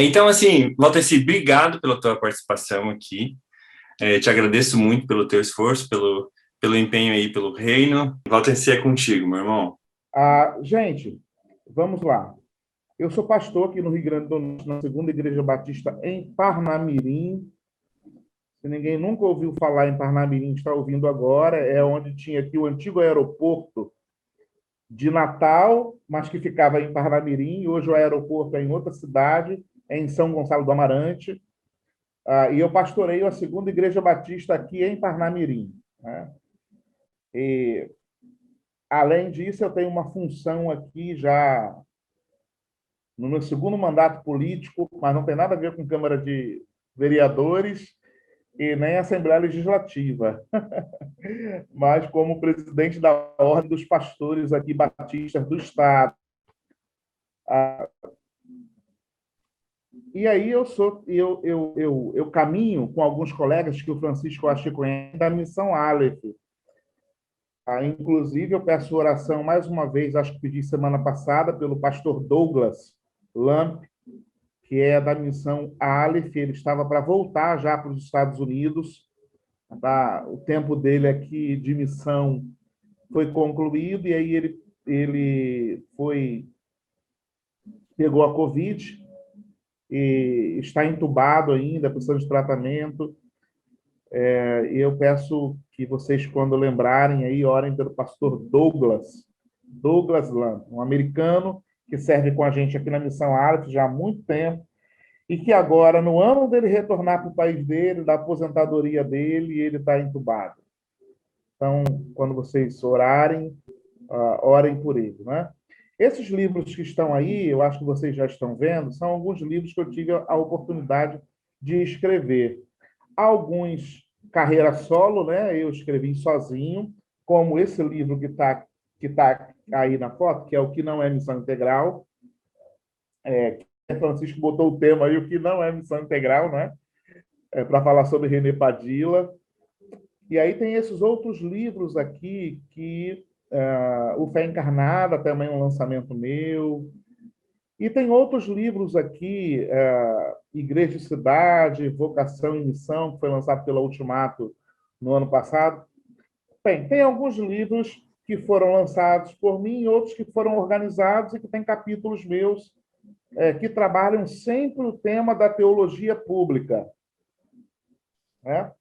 Então, assim, Valteci, obrigado pela tua participação aqui. Te agradeço muito pelo teu esforço, pelo empenho aí pelo reino. Valteci, é contigo, meu irmão. Gente, vamos lá. Eu sou pastor aqui no Rio Grande do Norte, na Segunda Igreja Batista em Parnamirim. Se ninguém nunca ouviu falar em Parnamirim, está ouvindo agora. É onde tinha aqui o antigo aeroporto de Natal, mas que ficava em Parnamirim. Hoje o aeroporto é em outra cidade, é em São Gonçalo do Amarante. E eu pastoreio a Segunda Igreja Batista aqui em Parnamirim, né? E, além disso, eu tenho uma função aqui já no meu segundo mandato político, mas não tem nada a ver com Câmara de Vereadores e nem Assembleia Legislativa, mas como presidente da Ordem dos Pastores aqui batistas do Estado. E aí eu caminho com alguns colegas que o Francisco acho que conhece da Missão Aleph. Inclusive, eu peço oração mais uma vez, acho que pedi semana passada, pelo pastor Douglas Lamp, que é da missão Aleph. Ele estava para voltar já para os Estados Unidos. O tempo dele aqui de missão foi concluído, e aí ele pegou a Covid e está entubado ainda, precisando de tratamento. E eu peço que vocês, quando lembrarem, aí orem pelo pastor Douglas Lamb, um americano que serve com a gente aqui na Missão Aleph já há muito tempo, e que agora, no ano dele retornar para o país dele, da aposentadoria dele, ele está entubado. Então, quando vocês orarem, orem por ele, né? Esses livros que estão aí, eu acho que vocês já estão vendo, são alguns livros que eu tive a oportunidade de escrever. Alguns carreira solo, né? Eu escrevi sozinho, como esse livro que tá aí na foto, que é O que não é missão integral. Francisco botou o tema aí, O que não é missão integral, né? Para falar sobre René Padilla. E aí tem esses outros livros aqui que o Fé Encarnada também é um lançamento meu. E tem outros livros aqui, Igreja e Cidade, Vocação e Missão, que foi lançado pela Ultimato no ano passado. Bem, tem alguns livros que foram lançados por mim, outros que foram organizados e que têm capítulos meus que trabalham sempre o tema da teologia pública, né?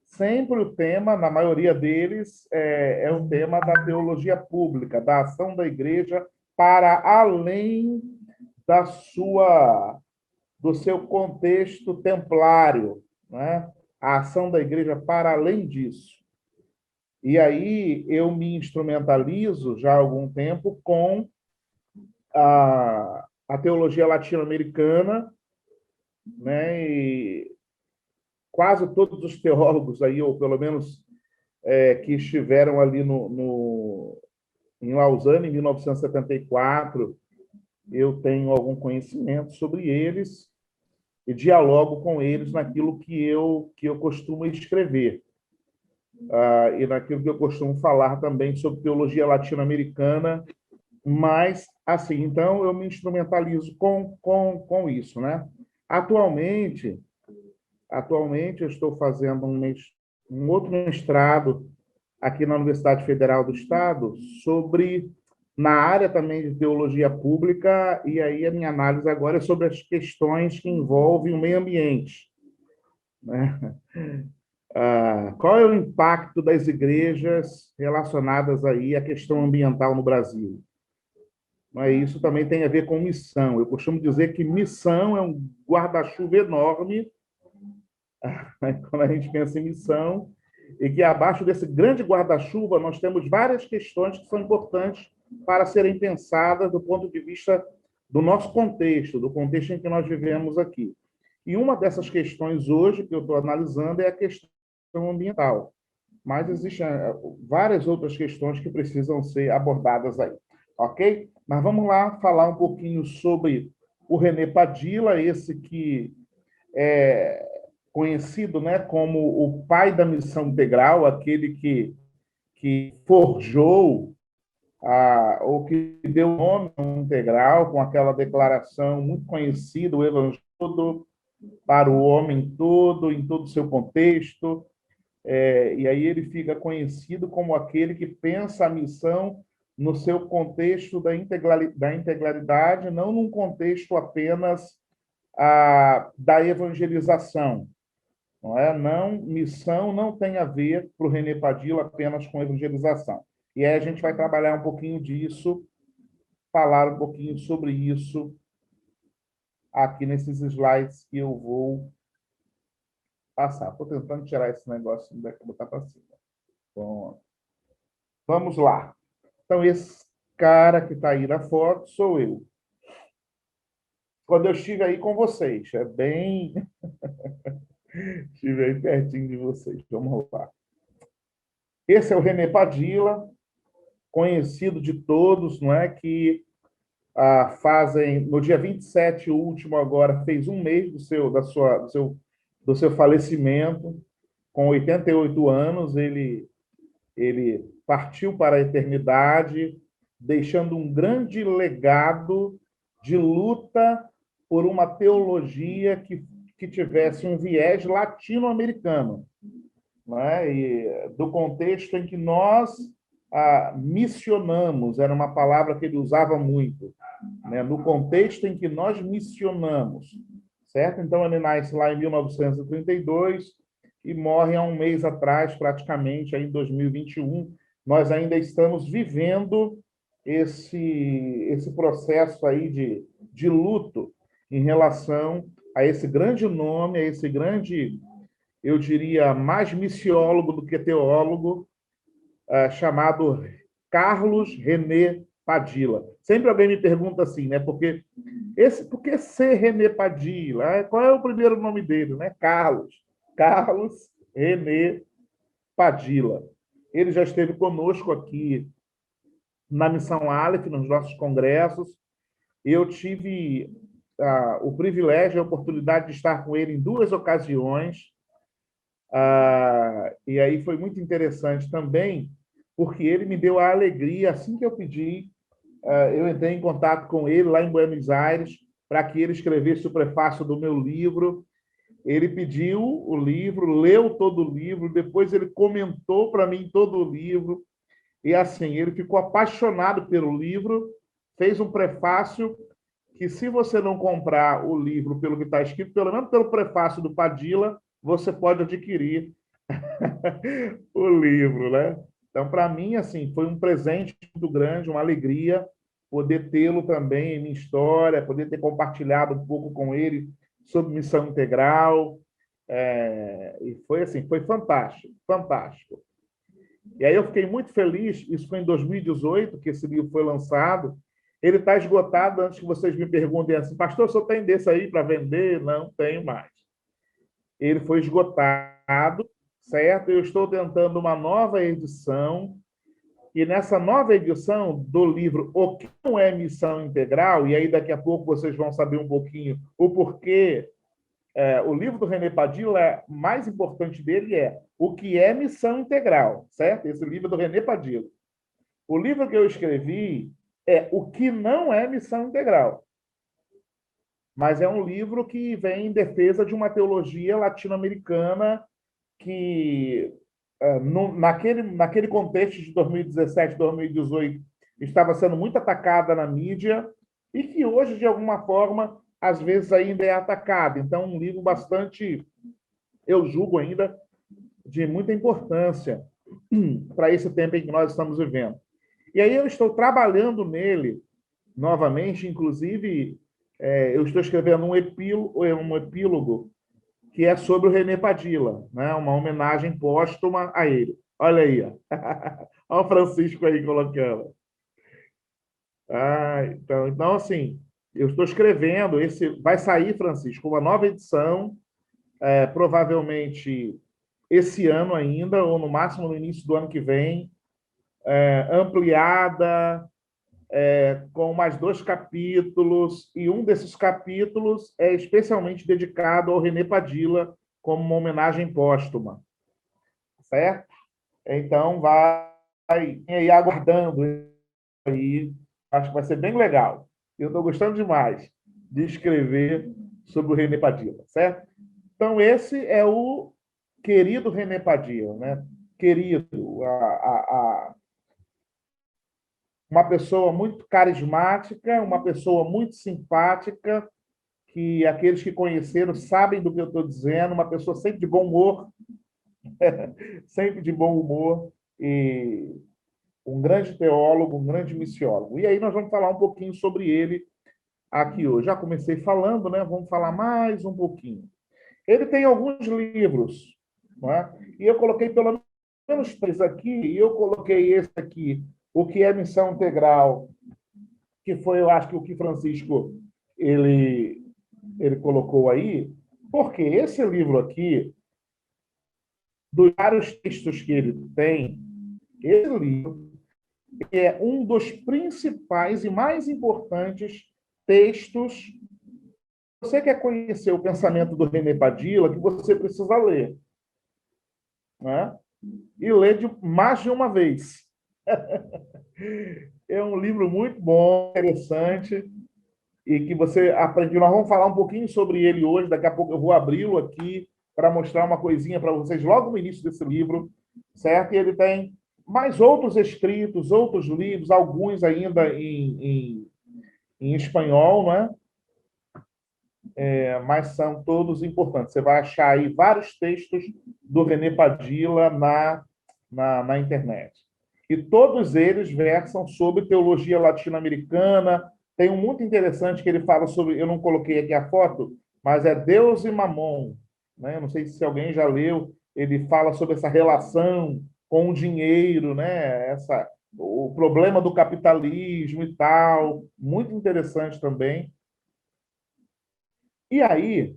Sempre o tema, na maioria deles, é o tema da teologia pública, da ação da igreja para além da do seu contexto templário, né? A ação da igreja para além disso. E aí eu me instrumentalizo já há algum tempo com a teologia latino-americana, né? E quase todos os teólogos aí, ou pelo menos que estiveram ali em Lausanne, em 1974, eu tenho algum conhecimento sobre eles e dialogo com eles naquilo que eu costumo escrever. E naquilo que eu costumo falar também sobre teologia latino-americana, mas, assim, então eu me instrumentalizo com isso, né? Atualmente, atualmente eu estou fazendo um outro mestrado aqui na Universidade Federal do Estado na área também de teologia pública, e aí a minha análise agora é sobre as questões que envolvem o meio ambiente, né? Qual é o impacto das igrejas relacionadas aí à questão ambiental no Brasil? Mas isso também tem a ver com missão. Eu costumo dizer que missão é um guarda-chuva enorme, né, quando a gente pensa em missão, e que abaixo desse grande guarda-chuva nós temos várias questões que são importantes para serem pensadas do ponto de vista do nosso contexto, do contexto em que nós vivemos aqui. E uma dessas questões hoje que eu estou analisando é a questão ambiental. Mas existem várias outras questões que precisam ser abordadas aí. Ok? Mas vamos lá falar um pouquinho sobre o René Padilla, esse que é conhecido, né, como o pai da missão integral, aquele que forjou o que deu nome ao integral, com aquela declaração muito conhecida, o Evangelho todo, para o homem todo, em todo o seu contexto, e aí ele fica conhecido como aquele que pensa a missão no seu contexto da integralidade, não num contexto apenas da evangelização. Não é? Não, missão não tem a ver, para o René Padilla, apenas com evangelização. E aí a gente vai trabalhar um pouquinho disso, falar um pouquinho sobre isso aqui nesses slides que eu vou passar. Estou tentando tirar esse negócio e botar para cima. Bom, vamos lá. Então, esse cara que está aí na foto sou eu. Quando eu estive aí com vocês, é bem... estive aí pertinho de vocês. Vamos lá. Esse é o René Padilla, conhecido de todos, não é? Que fazem, no dia 27, o último agora, fez um mês do seu falecimento, com 88 anos, ele partiu para a eternidade, deixando um grande legado de luta por uma teologia que tivesse um viés latino-americano, né? E do contexto em que nós missionamos, era uma palavra que ele usava muito, né? No contexto em que nós missionamos, certo? Então, ele nasce lá em 1932 e morre há um mês atrás, praticamente, aí em 2021. Nós ainda estamos vivendo esse processo aí de luto em relação a esse grande nome, a esse grande, eu diria, mais missiólogo do que teólogo, chamado Carlos René Padilla. Sempre alguém me pergunta assim, né? Por que ser René Padilla? Qual é o primeiro nome dele, né? Carlos René Padilla. Ele já esteve conosco aqui na Missão Aleph, nos nossos congressos. Eu tive o privilégio, a oportunidade de estar com ele em 2 ocasiões. E aí foi muito interessante também, porque ele me deu a alegria, assim que eu pedi, eu entrei em contato com ele lá em Buenos Aires, para que ele escrevesse o prefácio do meu livro. Ele pediu o livro, leu todo o livro, depois ele comentou para mim todo o livro, e assim, ele ficou apaixonado pelo livro, fez um prefácio que, se você não comprar o livro pelo que está escrito, pelo menos pelo prefácio do Padilla, você pode adquirir o livro, né? Então, para mim, assim, foi um presente muito grande, uma alegria poder tê-lo também em minha história, poder ter compartilhado um pouco com ele sobre missão integral. E foi assim, foi fantástico, fantástico. E aí eu fiquei muito feliz, isso foi em 2018 que esse livro foi lançado. Ele está esgotado, antes que vocês me perguntem assim, pastor, o senhor tem desse aí para vender? Não tenho mais. Ele foi esgotado, certo? Eu estou tentando uma nova edição, e nessa nova edição do livro O que não é missão integral, e aí daqui a pouco vocês vão saber um pouquinho o porquê, o livro do René Padilla, mais importante dele é O que é missão integral, certo? Esse livro é do René Padilla. O livro que eu escrevi é O que não é missão integral, mas é um livro que vem em defesa de uma teologia latino-americana que, naquele contexto de 2017, 2018, estava sendo muito atacada na mídia e que hoje, de alguma forma, às vezes ainda é atacada. Então, um livro bastante, eu julgo ainda, de muita importância para esse tempo em que nós estamos vivendo. E aí eu estou trabalhando nele novamente, inclusive, eu estou escrevendo um epílogo que é sobre o René Padilla, né? Uma homenagem póstuma a ele. Olha aí, ó. Olha o Francisco aí colocando. Então, assim, eu estou escrevendo, vai sair, Francisco, uma nova edição, provavelmente esse ano ainda, ou no máximo no início do ano que vem, ampliada, com mais 2 capítulos, e um desses capítulos é especialmente dedicado ao René Padilla, como uma homenagem póstuma, certo? Então, vai aí aguardando aí, acho que vai ser bem legal. Eu estou gostando demais de escrever sobre o René Padilha, certo? Então, esse é o querido René Padilha, né? Querido, uma pessoa muito carismática, uma pessoa muito simpática, que aqueles que conheceram sabem do que eu estou dizendo, uma pessoa sempre de bom humor, sempre de bom humor, e um grande teólogo, um grande missiólogo. E aí nós vamos falar um pouquinho sobre ele aqui hoje. Já comecei falando, né? Vamos falar mais um pouquinho. Ele tem alguns livros, não é? E eu coloquei pelo menos três aqui, e eu coloquei esse aqui, O que é Missão Integral, que foi, eu acho que o que Francisco ele colocou aí, porque esse livro aqui, dos vários textos que ele tem, esse livro é um dos principais e mais importantes textos. Você quer conhecer o pensamento do René Padilha, que você precisa ler, né? E ler mais de uma vez. É um livro muito bom, interessante, e que você aprende. Nós vamos falar um pouquinho sobre ele hoje, daqui a pouco eu vou abri-lo aqui para mostrar uma coisinha para vocês logo no início desse livro, certo? E ele tem mais outros escritos, outros livros, alguns ainda em espanhol, né? Mas são todos importantes. Você vai achar aí vários textos do René Padilha na internet. E todos eles versam sobre teologia latino-americana. Tem um muito interessante que ele fala sobre, eu não coloquei aqui a foto, mas é Deus e Mamon. Né? Eu não sei se alguém já leu, ele fala sobre essa relação com o dinheiro, né? O problema do capitalismo e tal. Muito interessante também. E aí,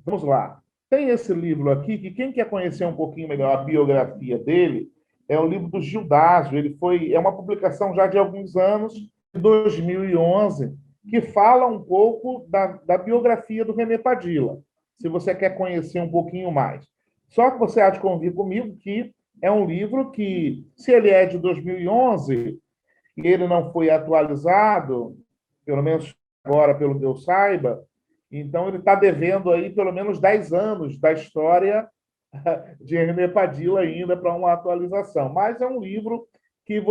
vamos lá. Tem esse livro aqui, que quem quer conhecer um pouquinho melhor a biografia dele, é o livro do Gildásio. É uma publicação já de alguns anos, de 2011, que fala um pouco da biografia do René Padilha, se você quer conhecer um pouquinho mais. Só que você há de convir comigo que é um livro que, se ele é de 2011 e ele não foi atualizado, pelo menos agora, pelo que eu saiba, então ele está devendo aí pelo menos 10 anos da história de René Padilha ainda para uma atualização. Mas é um livro que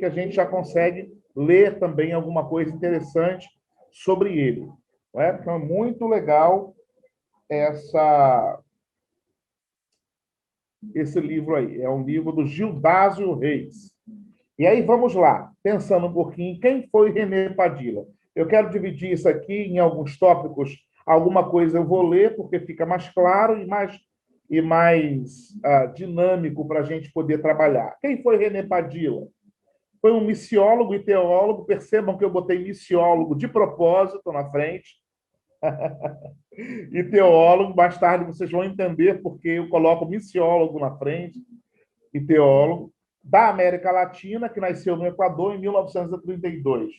a gente já consegue ler também alguma coisa interessante sobre ele. Não é? Então é muito legal esse livro aí. É um livro do Gildásio Reis. E aí vamos lá, pensando um pouquinho, quem foi René Padilha? Eu quero dividir isso aqui em alguns tópicos. Alguma coisa eu vou ler, porque fica mais claro e mais dinâmico para a gente poder trabalhar. Quem foi René Padilha? Foi um missiólogo e teólogo. Percebam que eu botei missiólogo de propósito na frente. E teólogo, mais tarde vocês vão entender porque eu coloco missiólogo na frente e teólogo, da América Latina, que nasceu no Equador em 1932.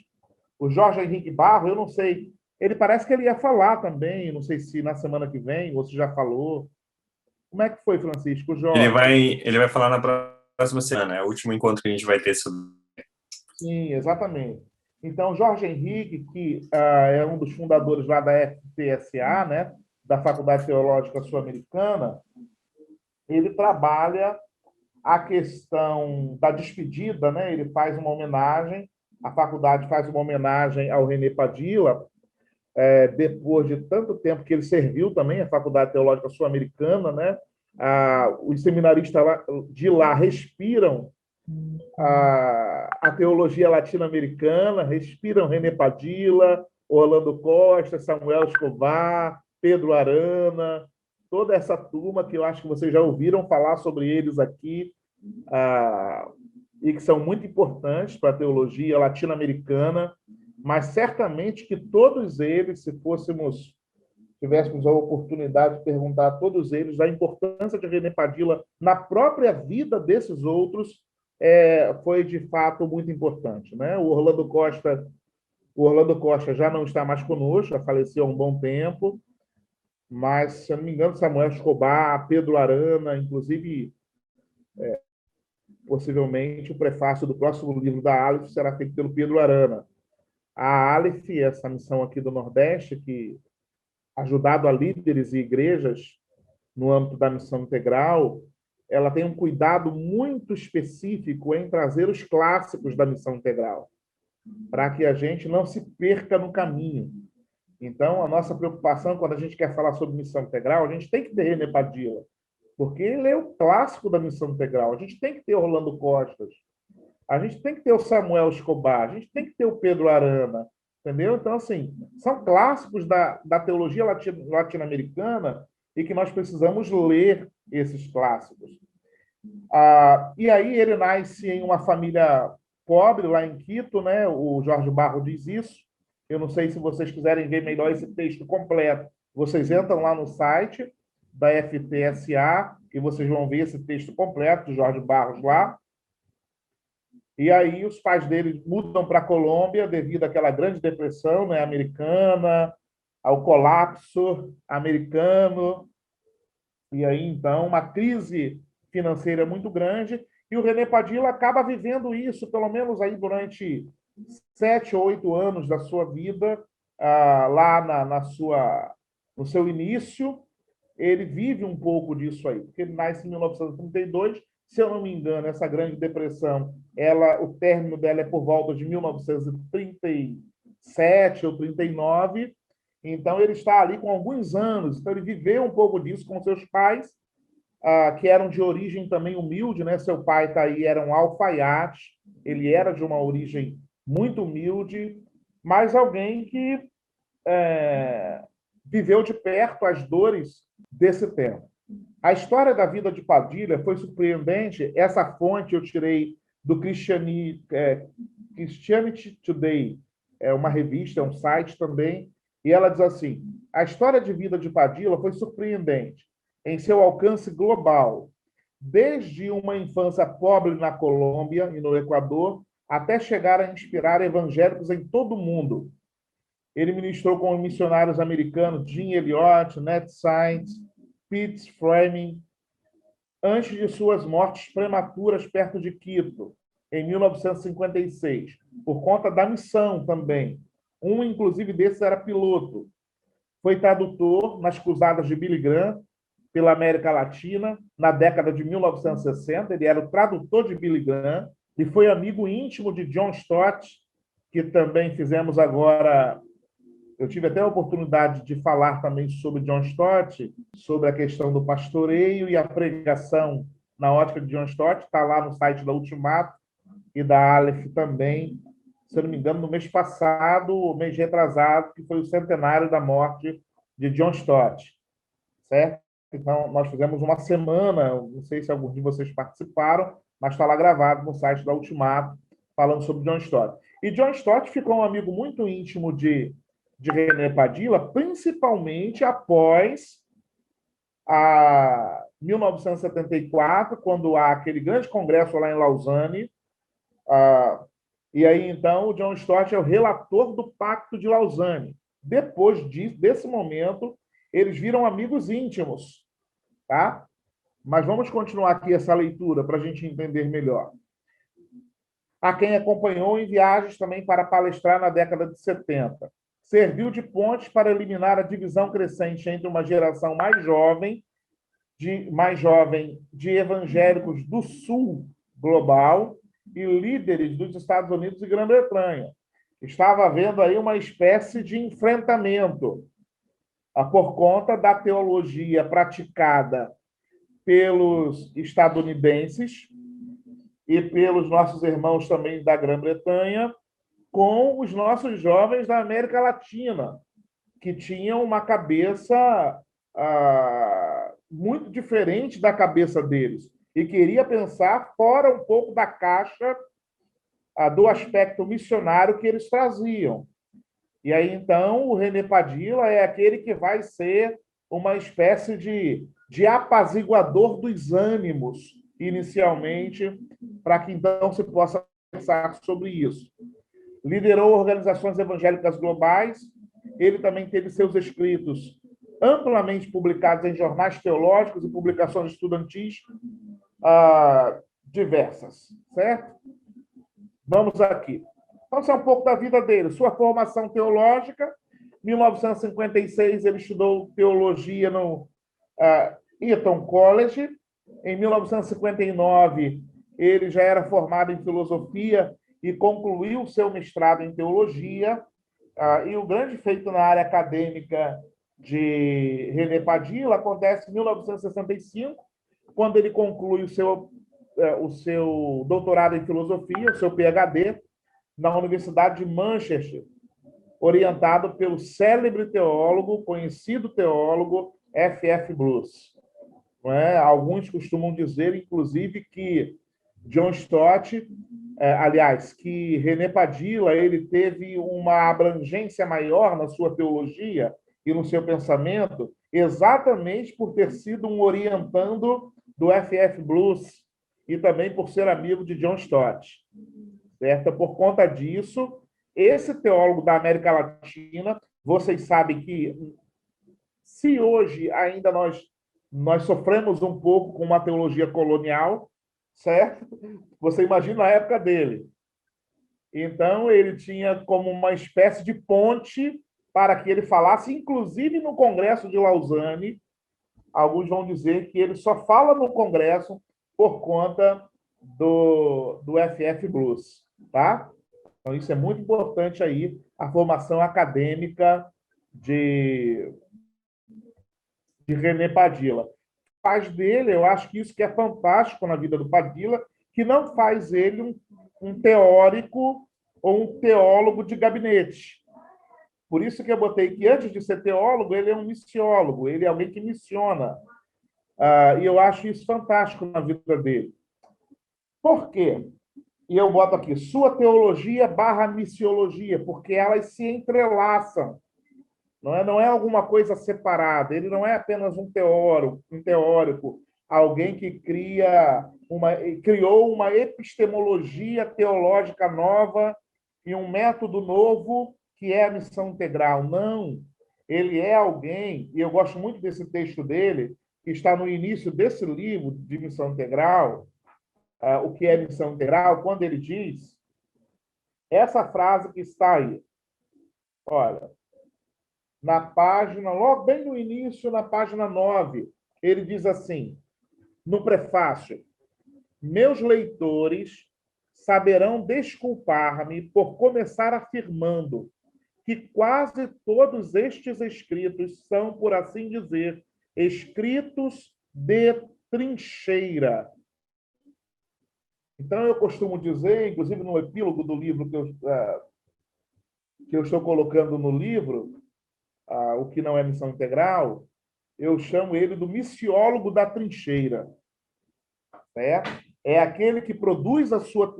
O Jorge Henrique Barro, eu não sei, ele parece que ele ia falar também, não sei se na semana que vem, ou se já falou. Como é que foi, Francisco? Jorge? Ele vai falar na próxima semana, é o último encontro que a gente vai ter sobre. Sim, exatamente. Então, Jorge Henrique, que é um dos fundadores lá da FTSA, né, da Faculdade Teológica Sul-Americana, ele trabalha a questão da despedida, né? Ele faz uma homenagem, a faculdade faz uma homenagem ao René Padilha, depois de tanto tempo que ele serviu também a Faculdade Teológica Sul-Americana, né? Os seminaristas de lá respiram a teologia latino-americana, respiram René Padilha, Orlando Costa, Samuel Escobar, Pedro Arana, toda essa turma que eu acho que vocês já ouviram falar sobre eles aqui, e que são muito importantes para a teologia latino-americana, mas certamente que todos eles, se tivéssemos a oportunidade de perguntar a todos eles da importância de René Padilha na própria vida desses outros, foi de fato muito importante, né? O Orlando Costa já não está mais conosco, já faleceu há um bom tempo, mas, se eu não me engano, Samuel Escobar, Pedro Arana, inclusive possivelmente o prefácio do próximo livro da Aleph será feito pelo Pedro Arana. A Aleph, essa missão aqui do Nordeste, que ajudado a líderes e igrejas no âmbito da missão integral, ela tem um cuidado muito específico em trazer os clássicos da missão integral, para que a gente não se perca no caminho. Então, a nossa preocupação, quando a gente quer falar sobre missão integral, a gente tem que ter René Padilla, porque ele é o clássico da missão integral. A gente tem que ter Orlando Costas, a gente tem que ter o Samuel Escobar, a gente tem que ter o Pedro Arana, entendeu? Então, assim, são clássicos da teologia latino-americana e que nós precisamos ler esses clássicos. E aí ele nasce em uma família pobre, lá em Quito, né? O Jorge Barro diz isso. Eu não sei se vocês quiserem ver melhor esse texto completo. Vocês entram lá no site da FTSA e vocês vão ver esse texto completo do Jorge Barros lá. E aí os pais dele mudam para a Colômbia devido àquela grande depressão, né, americana, ao colapso americano. E aí, então, uma crise financeira muito grande. E o René Padilla acaba vivendo isso, pelo menos aí durante 7 ou 8 anos da sua vida, lá no seu início, ele vive um pouco disso aí, porque ele nasce em 1932, se eu não me engano, essa Grande Depressão, o término dela é por volta de 1937 ou 39, então ele está ali com alguns anos, então ele viveu um pouco disso com seus pais, que eram de origem também humilde, né? Seu pai tá aí, era um alfaiate, ele era de uma origem muito humilde, mas alguém que viveu de perto as dores desse tempo. A história da vida de Padilla foi surpreendente. Essa fonte eu tirei do Christianity Today, é uma revista, é um site também, e ela diz assim: a história de vida de Padilla foi surpreendente em seu alcance global, desde uma infância pobre na Colômbia e no Equador, até chegar a inspirar evangélicos em todo o mundo. Ele ministrou com missionários americanos Jim Elliot, Ned Sainz, Pete Fleming, antes de suas mortes prematuras perto de Quito, em 1956, por conta da missão também. Um, inclusive, desses era piloto. Foi tradutor nas cruzadas de Billy Graham pela América Latina, na década de 1960. Ele era o tradutor de Billy Graham e foi amigo íntimo de John Stott, que também fizemos agora. Eu tive até a oportunidade de falar também sobre John Stott, sobre a questão do pastoreio e a pregação na ótica de John Stott. Está lá no site da Ultimato e da Aleph também, se eu não me engano, no mês passado, mês retrasado, que foi o centenário da morte de John Stott, certo? Então, nós fizemos uma semana, não sei se alguns de vocês participaram, mas está lá gravado no site da Ultimato, falando sobre John Stott. E John Stott ficou um amigo muito íntimo de René Padilla, principalmente após 1974, quando há aquele grande congresso lá em Lausanne. E aí, então, o John Stott é o relator do Pacto de Lausanne. Depois desse momento, eles viram amigos íntimos, tá? Mas vamos continuar aqui essa leitura para a gente entender melhor. Há quem acompanhou em viagens também para palestrar na década de 70. Serviu de ponte para eliminar a divisão crescente entre uma geração mais jovem de evangélicos do sul global e líderes dos Estados Unidos e Grã-Bretanha. Estava havendo aí uma espécie de enfrentamento por conta da teologia praticada pelos estadunidenses e pelos nossos irmãos também da Grã-Bretanha, com os nossos jovens da América Latina, que tinham uma cabeça muito diferente da cabeça deles e queria pensar fora um pouco da caixa do aspecto missionário que eles traziam. E aí, então, o René Padilla é aquele que vai ser uma espécie de apaziguador dos ânimos, inicialmente, para que, então, se possa pensar sobre isso. Liderou organizações evangélicas globais. Ele também teve seus escritos amplamente publicados em jornais teológicos e publicações estudantis, diversas, certo? Vamos aqui. Vamos falar um pouco da vida dele. Sua formação teológica, 1956 ele estudou teologia no Eton College. Em 1959 ele já era formado em filosofia e concluiu seu mestrado em teologia. E o grande feito na área acadêmica de René Padilla acontece em 1965, quando ele conclui o seu doutorado em filosofia, o seu PhD, na Universidade de Manchester, orientado pelo célebre teólogo, conhecido teólogo F.F. Bruce. Não é? Alguns costumam dizer, inclusive, que John Stott, que René Padilla, ele teve uma abrangência maior na sua teologia e no seu pensamento, exatamente por ter sido um orientando do F.F. Bruce e também por ser amigo de John Stott. Certo? Por conta disso, esse teólogo da América Latina, vocês sabem que, se hoje ainda nós sofremos um pouco com uma teologia colonial, certo? Você imagina a época dele. Então, ele tinha como uma espécie de ponte para que ele falasse, inclusive no Congresso de Lausanne. Alguns vão dizer que ele só fala no Congresso por conta do F.F. Bruce, tá? Então, isso é muito importante aí, a formação acadêmica de René Padilla. Faz dele, eu acho que isso que é fantástico na vida do Padilla, que não faz ele um teórico ou um teólogo de gabinete. Por isso que eu botei que, antes de ser teólogo, ele é um missiólogo, ele é alguém que missiona. E eu acho isso fantástico na vida dele. Por quê? E eu boto aqui, sua teologia / missiologia, porque elas se entrelaçam. Não é alguma coisa separada. Ele não é apenas um teórico, alguém que criou uma epistemologia teológica nova e um método novo que é a missão integral. Não. Ele é alguém, e eu gosto muito desse texto dele, que está no início desse livro de Missão Integral, o que é missão integral, quando ele diz essa frase que está aí. Olha, na página, logo bem no início, na página 9, ele diz assim, no prefácio: meus leitores saberão desculpar-me por começar afirmando que quase todos estes escritos são, por assim dizer, escritos de trincheira. Então, eu costumo dizer, inclusive no epílogo do livro que eu estou colocando no livro, O que não é missão integral, eu chamo ele do missiólogo da trincheira. É aquele que produz a sua...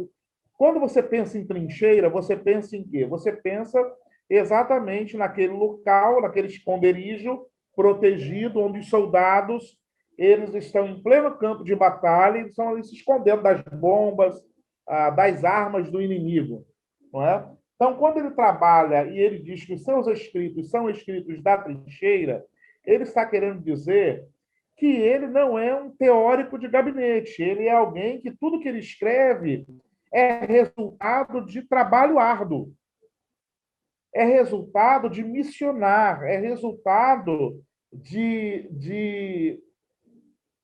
Quando você pensa em trincheira, você pensa em quê? Você pensa exatamente naquele local, naquele esconderijo protegido, onde os soldados eles estão em pleno campo de batalha e estão ali se escondendo das bombas, das armas do inimigo. Não é? Então, quando ele trabalha e ele diz que os seus escritos são escritos da trincheira, ele está querendo dizer que ele não é um teórico de gabinete, ele é alguém que tudo que ele escreve é resultado de trabalho árduo, é resultado de missionar, é resultado de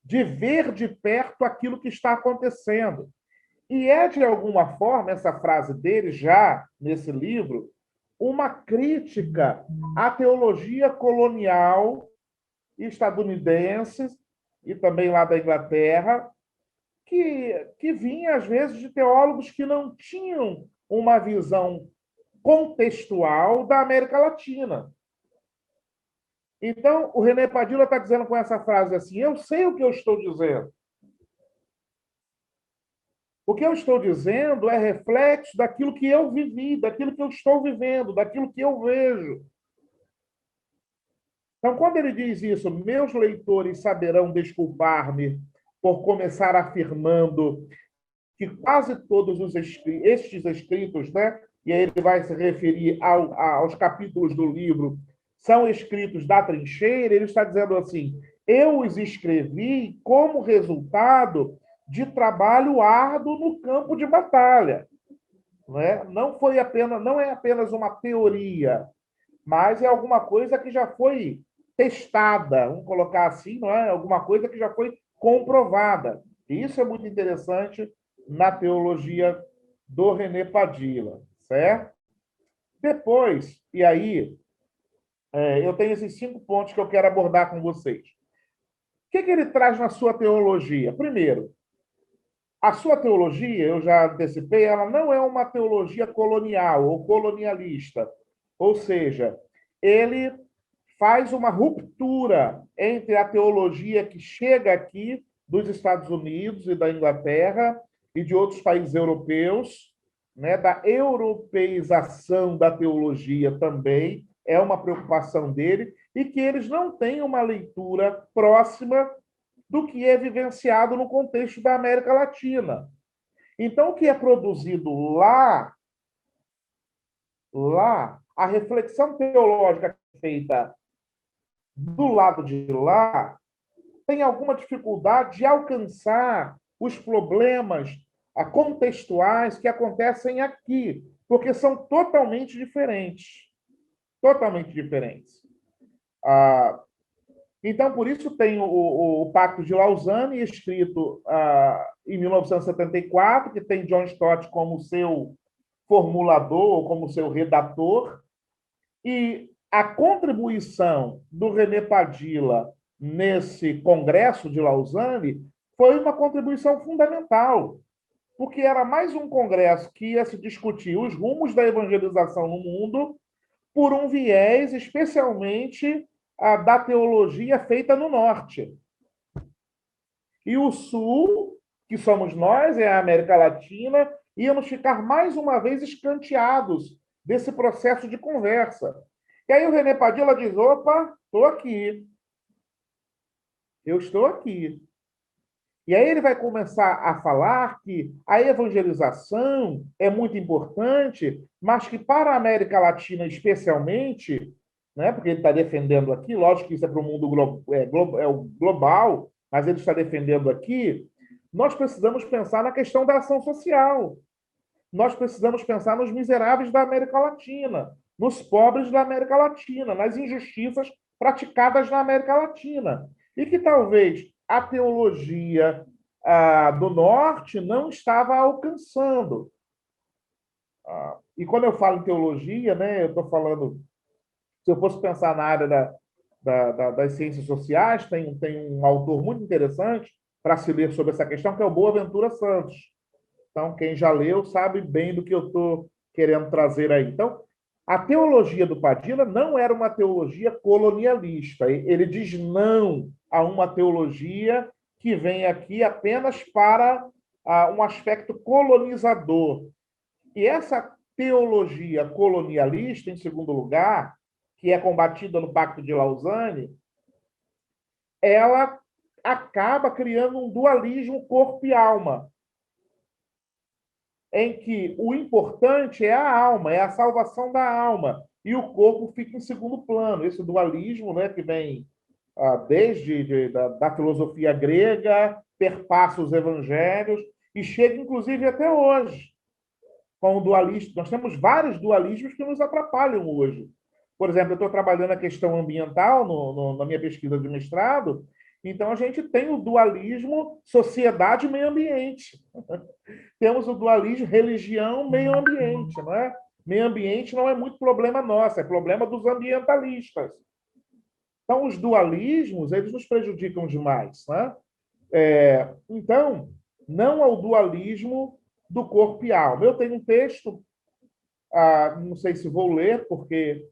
ver de perto aquilo que está acontecendo. E é, de alguma forma, essa frase dele, já nesse livro, uma crítica à teologia colonial estadunidense e também lá da Inglaterra, que vinha, às vezes, de teólogos que não tinham uma visão contextual da América Latina. Então, o René Padilla está dizendo com essa frase assim, eu sei o que eu estou dizendo. O que eu estou dizendo é reflexo daquilo que eu vivi, daquilo que eu estou vivendo, daquilo que eu vejo. Então, quando ele diz isso, meus leitores saberão desculpar-me por começar afirmando que quase todos estes escritos, né, e aí ele vai se referir aos capítulos do livro, são escritos da trincheira, ele está dizendo assim, eu os escrevi como resultado de trabalho árduo no campo de batalha. Não é apenas uma teoria, mas é alguma coisa que já foi testada, vamos colocar assim, não é? Alguma coisa que já foi comprovada. E isso é muito interessante na teologia do René Padilla, certo? Depois, e aí, eu tenho esses 5 pontos que eu quero abordar com vocês. O que ele traz na sua teologia? Primeiro, a sua teologia, eu já antecipei, ela não é uma teologia colonial ou colonialista. Ou seja, ele faz uma ruptura entre a teologia que chega aqui dos Estados Unidos e da Inglaterra e de outros países europeus, né, da europeização da teologia também, é uma preocupação dele, e que eles não têm uma leitura próxima do que é vivenciado no contexto da América Latina. Então, o que é produzido lá, a reflexão teológica feita do lado de lá, tem alguma dificuldade de alcançar os problemas contextuais que acontecem aqui, porque são totalmente diferentes. Totalmente diferentes. Então, por isso tem o Pacto de Lausanne, escrito em 1974, que tem John Stott como seu formulador, como seu redator, e a contribuição do René Padilla nesse Congresso de Lausanne foi uma contribuição fundamental, porque era mais um congresso que ia se discutir os rumos da evangelização no mundo por um viés especialmente da teologia feita no norte. E o sul, que somos nós, é a América Latina, íamos ficar mais uma vez escanteados desse processo de conversa. E aí o René Padilla diz, opa, estou aqui. Eu estou aqui. E aí ele vai começar a falar que a evangelização é muito importante, mas que para a América Latina especialmente, né, porque ele está defendendo aqui, lógico que isso é para o mundo global, mas ele está defendendo aqui, nós precisamos pensar na questão da ação social. Nós precisamos pensar nos miseráveis da América Latina, nos pobres da América Latina, nas injustiças praticadas na América Latina. E que talvez a teologia do norte não estava alcançando. E quando eu falo em teologia, né, eu estou falando, se eu fosse pensar na área das ciências sociais, tem um autor muito interessante para se ler sobre essa questão, que é o Boaventura Santos. Então, quem já leu sabe bem do que eu estou querendo trazer aí. Então, a teologia do Padilla não era uma teologia colonialista. Ele diz não a uma teologia que vem aqui apenas para um aspecto colonizador. E essa teologia colonialista, em segundo lugar, que é combatida no Pacto de Lausanne, ela acaba criando um dualismo corpo e alma, em que o importante é a alma, é a salvação da alma, e o corpo fica em segundo plano. Esse dualismo, né, que vem desde da filosofia grega, perpassa os evangelhos, e chega, inclusive, até hoje, com o dualismo. Nós temos vários dualismos que nos atrapalham hoje. Por exemplo, eu estou trabalhando a questão ambiental na minha pesquisa de mestrado, então a gente tem o dualismo sociedade e meio ambiente. Temos o dualismo religião-meio ambiente, não é? Meio ambiente não é muito problema nosso, é problema dos ambientalistas. Então, os dualismos, eles nos prejudicam demais, né? Então, não ao dualismo do corpo e alma. Eu tenho um texto, não sei se vou ler, porque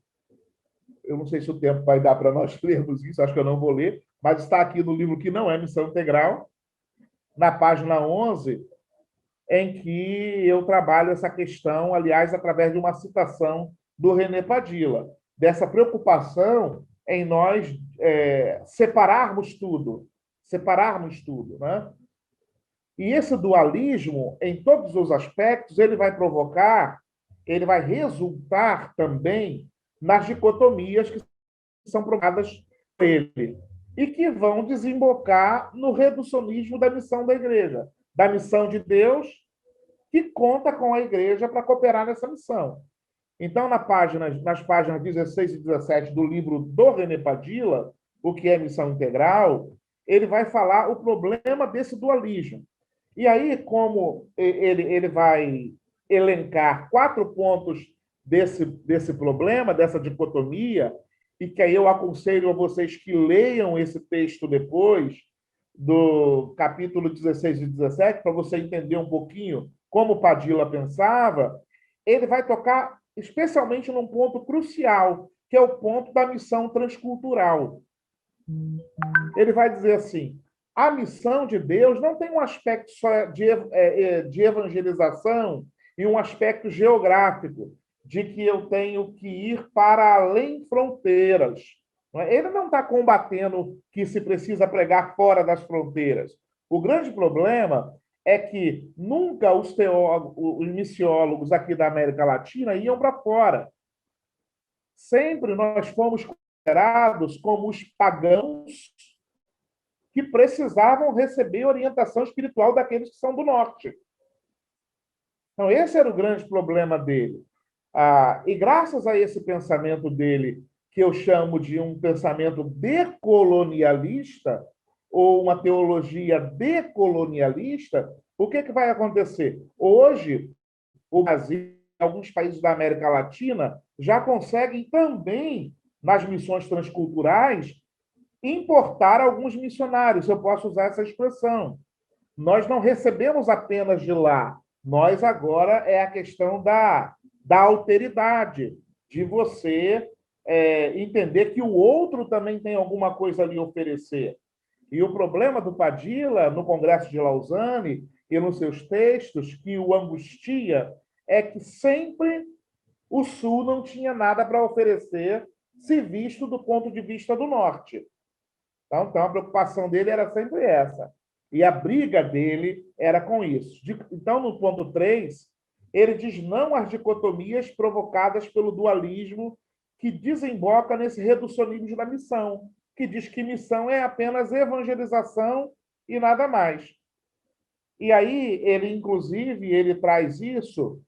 eu não sei se o tempo vai dar para nós lermos isso, acho que eu não vou ler, mas está aqui no livro que não é Missão Integral, na página 11, em que eu trabalho essa questão, aliás, através de uma citação do René Padilla, dessa preocupação em nós separarmos tudo, né? E esse dualismo, em todos os aspectos, ele vai resultar também nas dicotomias que são provadas por ele e que vão desembocar no reducionismo da missão da igreja. da missão de Deus, que conta com a igreja para cooperar nessa missão. Então, nas páginas 16 e 17 do livro do René Padilla, O que é Missão Integral, ele vai falar o problema desse dualismo. E aí, como ele vai elencar 4 pontos desse problema, dessa dicotomia, e que aí eu aconselho a vocês que leiam esse texto depois, do capítulo 16 e 17, para você entender um pouquinho como Padilla pensava, ele vai tocar especialmente num ponto crucial, que é o ponto da missão transcultural. Ele vai dizer assim, a missão de Deus não tem um aspecto só de evangelização e um aspecto geográfico, de que eu tenho que ir para além fronteiras. Ele não está combatendo que se precisa pregar fora das fronteiras. O grande problema é que nunca os missiólogos aqui da América Latina iam para fora. Sempre nós fomos considerados como os pagãos que precisavam receber orientação espiritual daqueles que são do norte. Então, esse era o grande problema dele. E graças a esse pensamento dele, que eu chamo de um pensamento decolonialista, ou uma teologia decolonialista, o que vai acontecer? Hoje, o Brasil e alguns países da América Latina já conseguem também, nas missões transculturais, importar alguns missionários, se eu posso usar essa expressão. Nós não recebemos apenas de lá, nós agora é a questão da alteridade, de você entender que o outro também tem alguma coisa a lhe oferecer. E o problema do Padilla, no Congresso de Lausanne e nos seus textos, que o angustia, é que sempre o Sul não tinha nada para oferecer, se visto do ponto de vista do Norte. Então, a preocupação dele era sempre essa. E a briga dele era com isso. Então, no ponto 3, ele diz não às dicotomias provocadas pelo dualismo que desemboca nesse reducionismo da missão, que diz que missão é apenas evangelização e nada mais. E aí, inclusive, ele traz isso,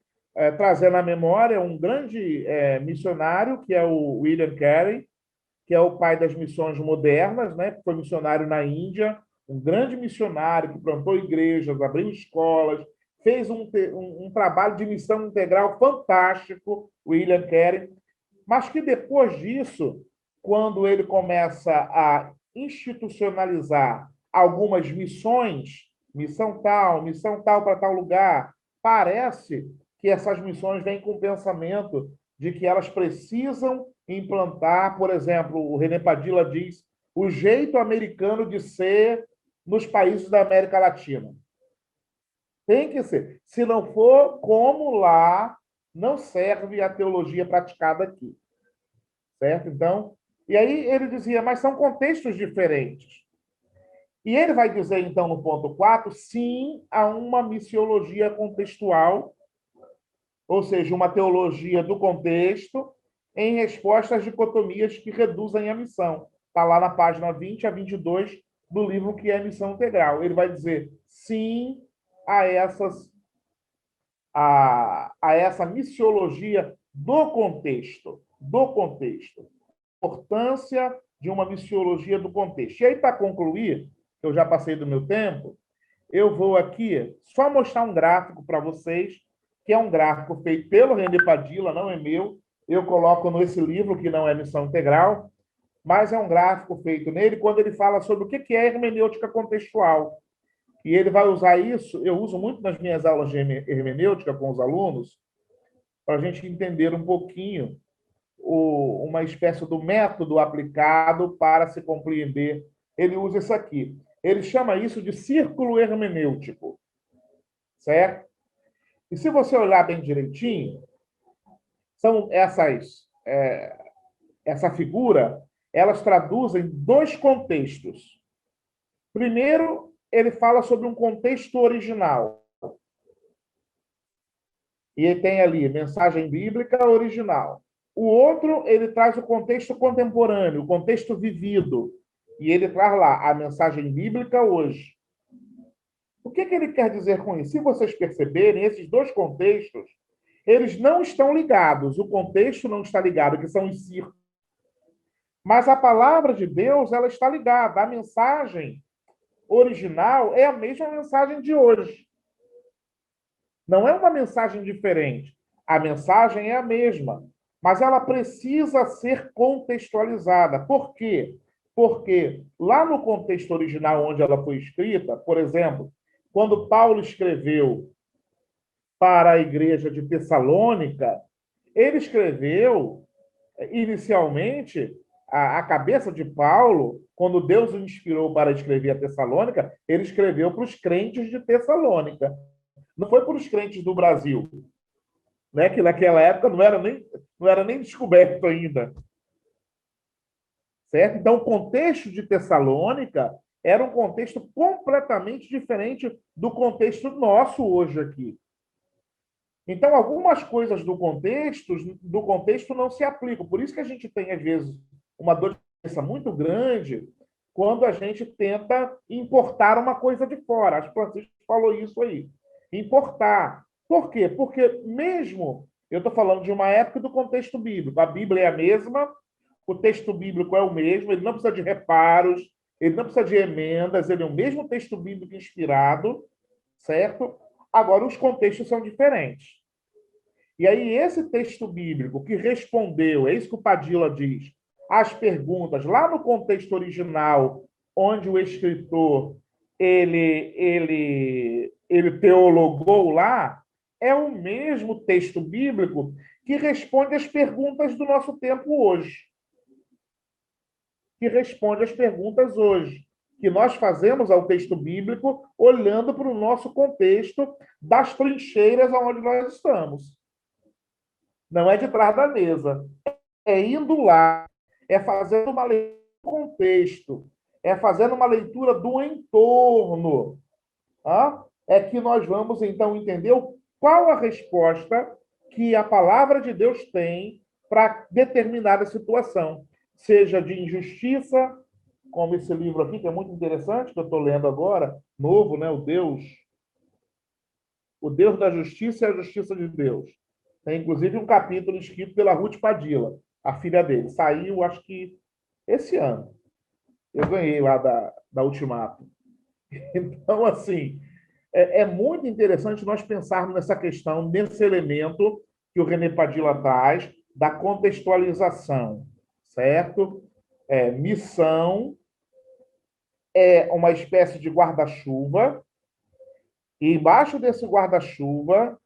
trazendo à memória um grande missionário, que é o William Carey, que é o pai das missões modernas, né? Foi missionário na Índia, um grande missionário que plantou igrejas, abriu escolas, fez um trabalho de missão integral fantástico, William Carey, mas que depois disso, quando ele começa a institucionalizar algumas missões, missão tal para tal lugar, parece que essas missões vêm com o pensamento de que elas precisam implantar, por exemplo, o René Padilla diz, o jeito americano de ser nos países da América Latina. Tem que ser. Se não for, como lá, não serve a teologia praticada aqui. Certo? Então, e aí ele dizia, mas são contextos diferentes. E ele vai dizer, então, no ponto 4, sim, a uma missiologia contextual, ou seja, uma teologia do contexto, em resposta às dicotomias que reduzem a missão. Está lá na página 20 a 22 do livro que é Missão Integral. Ele vai dizer sim a essa missiologia do contexto. Importância de uma missiologia do contexto. E aí, para concluir, eu já passei do meu tempo, eu vou aqui só mostrar um gráfico para vocês, que é um gráfico feito pelo René Padilla, não é meu, eu coloco nesse livro, que não é Missão Integral, mas é um gráfico feito nele quando ele fala sobre o que é hermenêutica contextual. E ele vai usar isso, eu uso muito nas minhas aulas de hermenêutica com os alunos, para a gente entender um pouquinho uma espécie do método aplicado para se compreender. Ele usa isso aqui. Ele chama isso de círculo hermenêutico. Certo? E se você olhar bem direitinho, são essa figura, elas traduzem 2 contextos. Primeiro, ele fala sobre um contexto original. E ele tem ali mensagem bíblica original. O outro, ele traz o contexto contemporâneo, o contexto vivido. E ele traz lá a mensagem bíblica hoje. O que ele quer dizer com isso? Se vocês perceberem, esses dois contextos, eles não estão ligados. O contexto não está ligado, que são os círculos. Mas a palavra de Deus, ela está ligada. A mensagem original é a mesma mensagem de hoje. Não é uma mensagem diferente. A mensagem é a mesma, mas ela precisa ser contextualizada. Por quê? Porque lá no contexto original onde ela foi escrita, por exemplo, quando Paulo escreveu para a igreja de Tessalônica, ele escreveu, inicialmente, a cabeça de Paulo, quando Deus o inspirou para escrever a Tessalônica, ele escreveu para os crentes de Tessalônica. Não foi para os crentes do Brasil, né? Que naquela época não era nem descoberto ainda. Certo? Então, o contexto de Tessalônica era um contexto completamente diferente do contexto nosso hoje aqui. Então, algumas coisas do contexto não se aplicam. Por isso que a gente tem, às vezes, uma dor de cabeça muito grande quando a gente tenta importar uma coisa de fora. Acho que o Francisco falou isso aí. Importar. Por quê? Porque mesmo, eu estou falando de uma época do contexto bíblico, a Bíblia é a mesma, o texto bíblico é o mesmo, ele não precisa de reparos, ele não precisa de emendas, ele é o mesmo texto bíblico inspirado, certo? Agora, os contextos são diferentes. E aí, esse texto bíblico que respondeu, é isso que o Padilla diz, as perguntas, lá no contexto original, onde o escritor ele teologou lá, é o mesmo texto bíblico que responde às perguntas do nosso tempo hoje. Que responde às perguntas hoje. Que nós fazemos ao texto bíblico olhando para o nosso contexto das trincheiras onde nós estamos. Não é de trás da mesa. É indo lá, é fazendo uma leitura do contexto, é fazendo uma leitura do entorno. Tá? É que nós vamos, então, entender qual a resposta que a palavra de Deus tem para determinada situação, seja de injustiça, como esse livro aqui, que é muito interessante, que eu estou lendo agora, novo, né? O Deus da Justiça e a Justiça de Deus. Tem, inclusive, um capítulo escrito pela Ruth Padilla, a filha dele. Saiu, acho que, esse ano. Eu ganhei lá da Ultimato. Então, assim, é muito interessante nós pensarmos nessa questão, nesse elemento que o René Padilla traz, da contextualização, certo? Missão é uma espécie de guarda-chuva, e embaixo desse guarda-chuva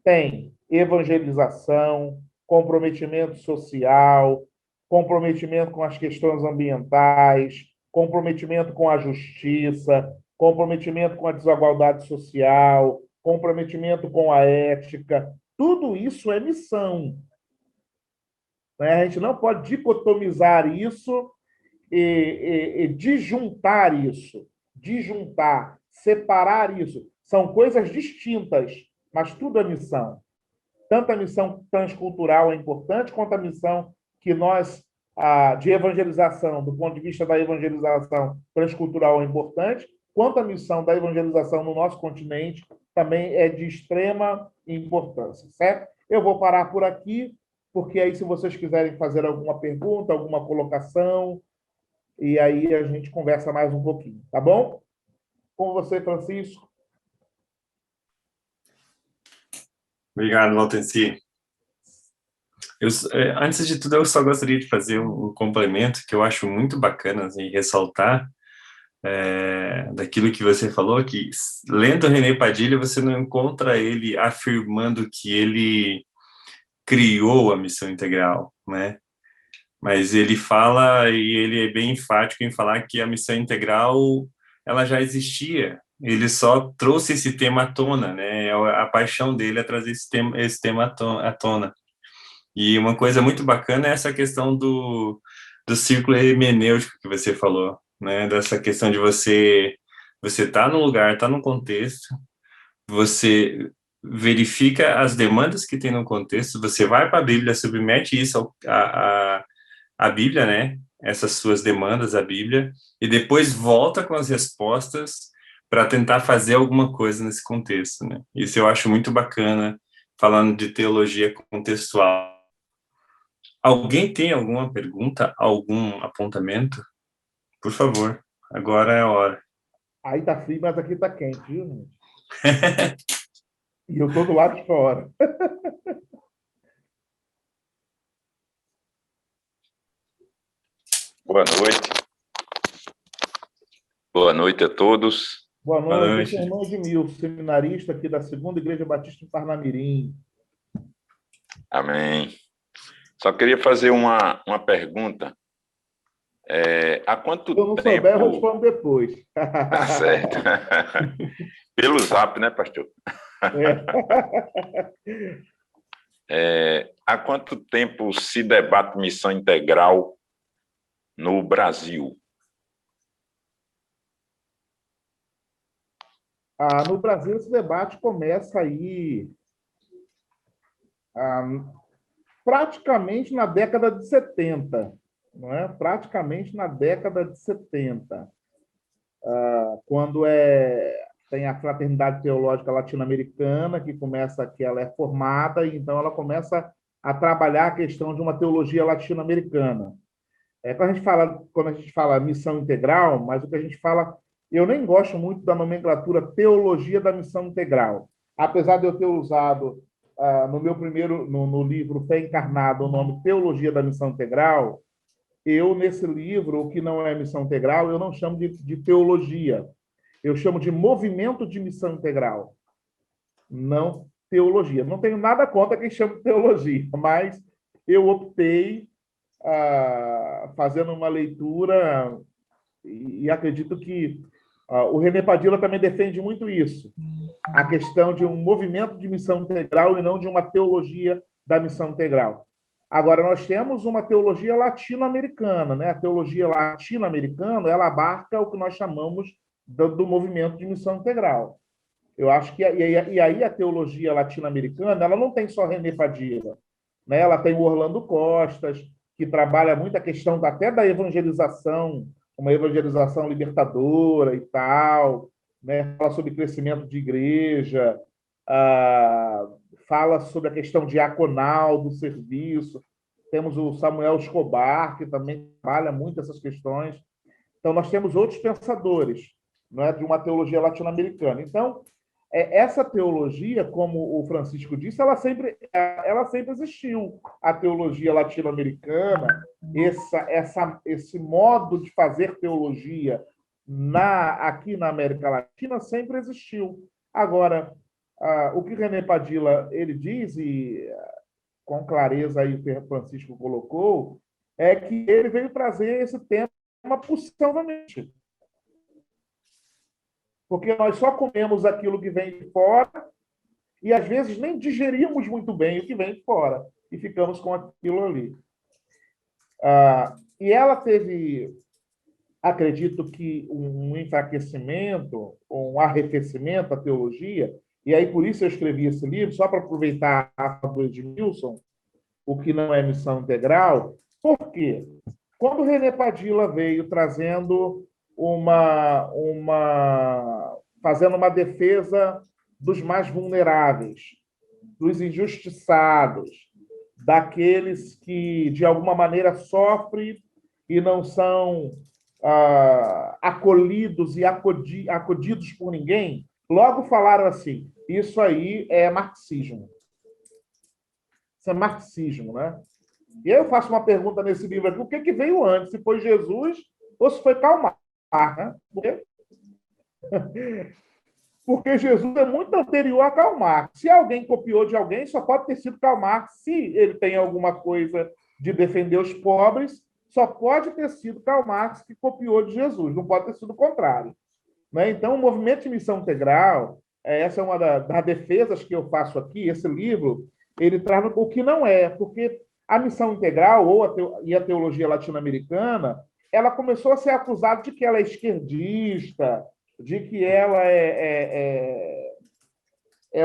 tem evangelização, comprometimento social, comprometimento com as questões ambientais, comprometimento com a justiça, comprometimento com a desigualdade social, comprometimento com a ética. Tudo isso é missão. A gente não pode dicotomizar isso e disjuntar isso, separar isso. São coisas distintas, mas tudo é missão. Tanto a missão transcultural é importante, quanto a missão que nós, de evangelização, do ponto de vista da evangelização transcultural é importante, quanto a missão da evangelização no nosso continente também é de extrema importância, certo? Eu vou parar por aqui, porque aí, se vocês quiserem fazer alguma pergunta, alguma colocação, e aí a gente conversa mais um pouquinho, tá bom? Com você, Francisco. Obrigado, Valtenci. Antes de tudo, eu só gostaria de fazer um complemento que eu acho muito bacana, assim, ressaltar daquilo que você falou, que lendo René Padilha, você não encontra ele afirmando que ele criou a missão integral, né? Mas ele fala, e ele é bem enfático em falar que a missão integral, ela já existia, ele só trouxe esse tema à tona, né? A paixão dele é trazer esse tema à tona. E uma coisa muito bacana é essa questão do círculo hermenêutico que você falou, né? Dessa questão de você tá no lugar, tá no contexto, você verifica as demandas que tem no contexto, você vai para a Bíblia, submete isso à Bíblia, né? Essas suas demandas à Bíblia, e depois volta com as respostas para tentar fazer alguma coisa nesse contexto, né? Isso eu acho muito bacana, falando de teologia contextual. Alguém tem alguma pergunta, algum apontamento? Por favor, agora é a hora. Aí tá frio, mas aqui tá quente, viu, gente? E eu tô do lado de fora. Boa noite. Boa noite a todos. Boa Boa noite, noite. Fernando Edmilson, seminarista aqui da Segunda Igreja Batista em Parnamirim. Amém. Só queria fazer uma pergunta. Há quanto Se eu não tempo... souber, eu respondo depois. Tá certo. Pelo Zap, né, pastor? Há quanto tempo se debate missão integral no Brasil? No Brasil, esse debate começa aí praticamente na década de 70, não é? Praticamente na década de 70, quando tem a Fraternidade Teológica Latino-Americana, que ela é formada, e então ela começa a trabalhar a questão de uma teologia latino-americana. Quando a gente fala missão integral, mas o que a gente fala, eu nem gosto muito da nomenclatura teologia da missão integral, apesar de eu ter usado no meu primeiro, no livro Fé Encarnada, o nome Teologia da Missão Integral. Eu, nesse livro, o que não é missão integral, eu não chamo de teologia, eu chamo de movimento de missão integral, não teologia. Não tenho nada contra quem chama de teologia, mas eu optei fazendo uma leitura, e acredito que o René Padilla também defende muito isso, a questão de um movimento de missão integral e não de uma teologia da missão integral. Agora, nós temos uma teologia latino-americana, né? A teologia latino-americana, ela abarca o que nós chamamos do movimento de missão integral. Eu acho que e aí a teologia latino-americana, ela não tem só René Padilla, né? Ela tem o Orlando Costas, que trabalha muito a questão até da evangelização, uma evangelização libertadora e tal, né? Fala sobre crescimento de igreja, fala sobre a questão diaconal do serviço. Temos o Samuel Escobar, que também trabalha muito essas questões. Então, nós temos outros pensadores, não é, de uma teologia latino-americana. Então, essa teologia, como o Francisco disse, ela sempre existiu. A teologia latino-americana, esse modo de fazer teologia aqui na América Latina sempre existiu. Agora, o que René Padilla ele diz, e com clareza aí o Francisco colocou, é que ele veio trazer esse tema positivamente. Porque nós só comemos aquilo que vem de fora e, às vezes, nem digerimos muito bem o que vem de fora e ficamos com aquilo ali. E ela teve, acredito que, um enfraquecimento, um arrefecimento à teologia, e aí por isso eu escrevi esse livro, só para aproveitar a fala do Edmilson, o que não é missão integral. Por quê? Quando René Padilla veio trazendo fazendo uma defesa dos mais vulneráveis, dos injustiçados, daqueles que, de alguma maneira, sofrem e não são acolhidos e acudidos por ninguém, logo falaram assim, isso aí é marxismo. Isso é marxismo, né? E aí eu faço uma pergunta nesse livro aqui, o que veio antes? Se foi Jesus ou se foi Karl Marx? Né? Porque Jesus é muito anterior a Karl Marx. Se alguém copiou de alguém, só pode ter sido Karl Marx. Se ele tem alguma coisa de defender os pobres, só pode ter sido Karl Marx que copiou de Jesus, não pode ter sido o contrário. Né? Então, o movimento de missão integral, essa é uma das defesas que eu faço aqui, esse livro, ele traz o que não é, porque a missão integral e a teologia latino-americana, ela começou a ser acusada de que ela é esquerdista, de que ela é